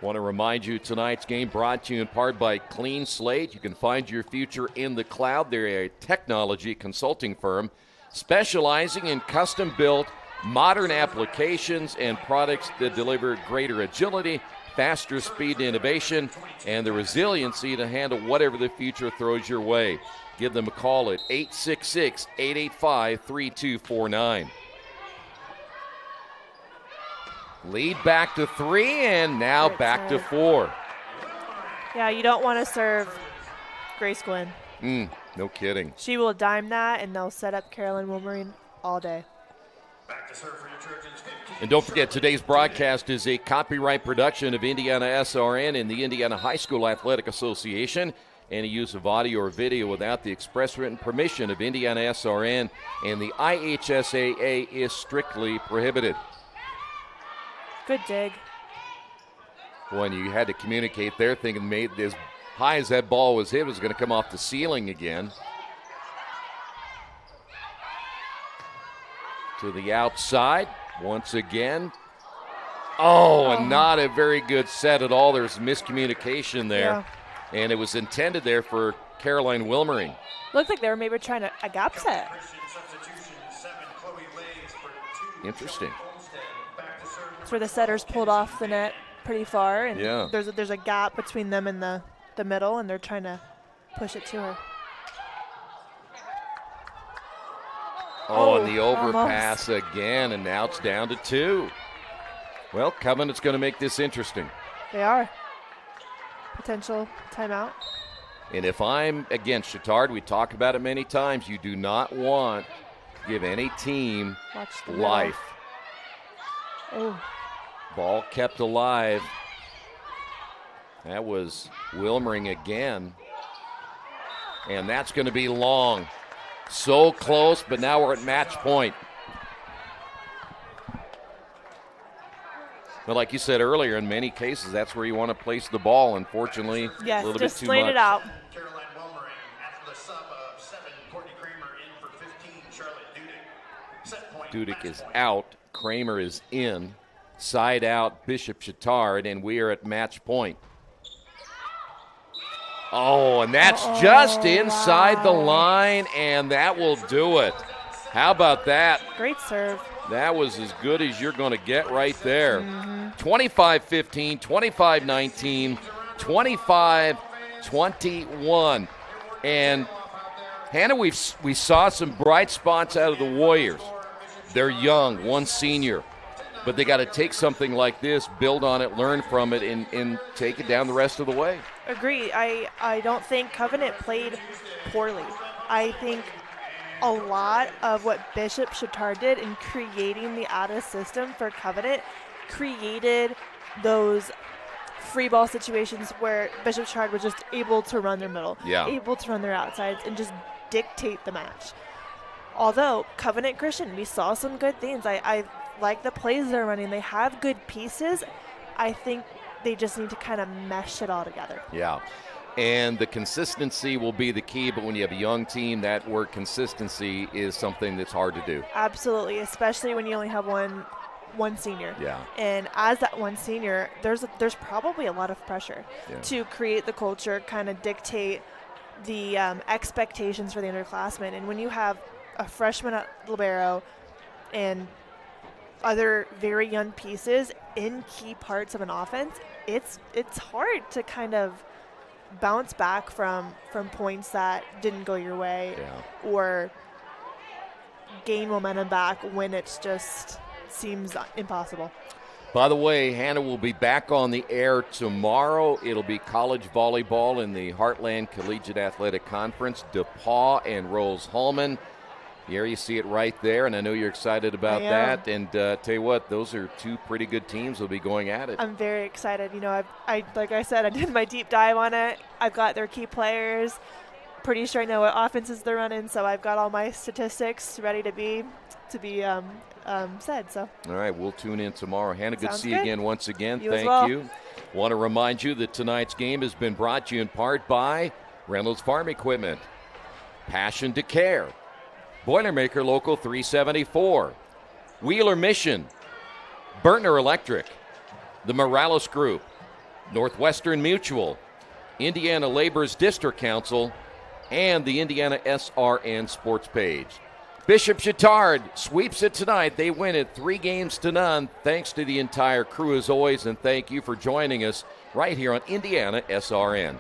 Want to remind you tonight's game brought to you in part by Clean Slate. You can find your future in the cloud. They're a technology consulting firm specializing in custom-built modern applications and products that deliver greater agility, faster speed to innovation, and the resiliency to handle whatever the future throws your way. Give them a call at 866-885-3249. Lead back to 3, and now back to 4. Yeah, you don't want to serve Grace Gwynn. No kidding. She will dime that, and they'll set up Caroline Wilmering all day. Back to serve for your Trojans. And don't forget, today's broadcast is a copyright production of IndianaSRN and the Indiana High School Athletic Association. Any use of audio or video without the express written permission of IndianaSRN and the IHSAA is strictly prohibited. Good dig. When you had to communicate there, thinking maybe as high as that ball was hit, it was going to come off the ceiling again. To the outside once again. And not a very good set at all. There's miscommunication there. Yeah. And it was intended there for Caroline Wilmering. Looked like they were maybe trying a gap set. Interesting. That's where the setters pulled off the net pretty far, and yeah. there's a gap between them and the middle, and they're trying to push it to her. And the overpass again, and now it's down to 2. Well, Covenant's going to make this interesting. They are. Potential timeout. And if I'm against Chatard, we talk about it many times, you do not want to give any team life. Ball kept alive. That was Wilmering again. And that's going to be long. So close, but now we're at match point. But like you said earlier, in many cases, that's where you want to place the ball. Unfortunately, a little bit too much. Just slayed it out. Caroline Wilmering after the sub of 7. Courtney Kramer in for 15. Charlotte Dudek. Set point. Dudek is out. Kramer is in. Side out, Bishop Chatard, and we are at match point. And that's just inside the line, and that will do it. How about that? Great serve. That was as good as you're going to get right there. 25-15, 25-19, 25-21. And, Hannah, we saw some bright spots out of the Warriors. They're young, one senior. But they got to take something like this, build on it, learn from it, and take it down the rest of the way. Agree. I don't think Covenant played poorly. I think a lot of what Bishop Chatard did in creating the ATA system for Covenant created those free ball situations where Bishop Chatard was just able to run their middle, able to run their outsides, and just dictate the match. Although Covenant Christian, we saw some good things. I like the plays they're running. They have good pieces. I think they just need to kind of mesh it all together. Yeah. And the consistency will be the key, but when you have a young team, that word consistency is something that's hard to do. Absolutely, especially when you only have one senior. Yeah. And as that one senior, there's probably a lot of pressure to create the culture, kind of dictate the expectations for the underclassmen. And when you have a freshman at libero and other very young pieces in key parts of an offense, it's hard to kind of bounce back from points that didn't go your way or gain momentum back when it's just seems impossible. By the way, Hannah will be back on the air tomorrow. It'll be college volleyball in the Heartland Collegiate Athletic Conference, DePaul and Rose-Hulman. Here you see it right there, and I know you're excited about that. And tell you what, those are two pretty good teams will be going at it. I'm very excited. You know, I like I said, I did my deep dive on it. I've got their key players. Pretty sure I know what offenses they're running, so I've got all my statistics ready to be said. So. All right, we'll tune in tomorrow. Hannah, good to see you again once again. You Thank you. Want to remind you that tonight's game has been brought to you in part by Reynolds Farm Equipment, Passion to Care, Boilermaker Local 374, Wheeler Mission, Burtner Electric, the Morales Group, Northwestern Mutual, Indiana Labor's District Council, and the IndianaSRN Sports Page. Bishop Chatard sweeps it tonight. They win it 3-0. Thanks to the entire crew as always, and thank you for joining us right here on IndianaSRN.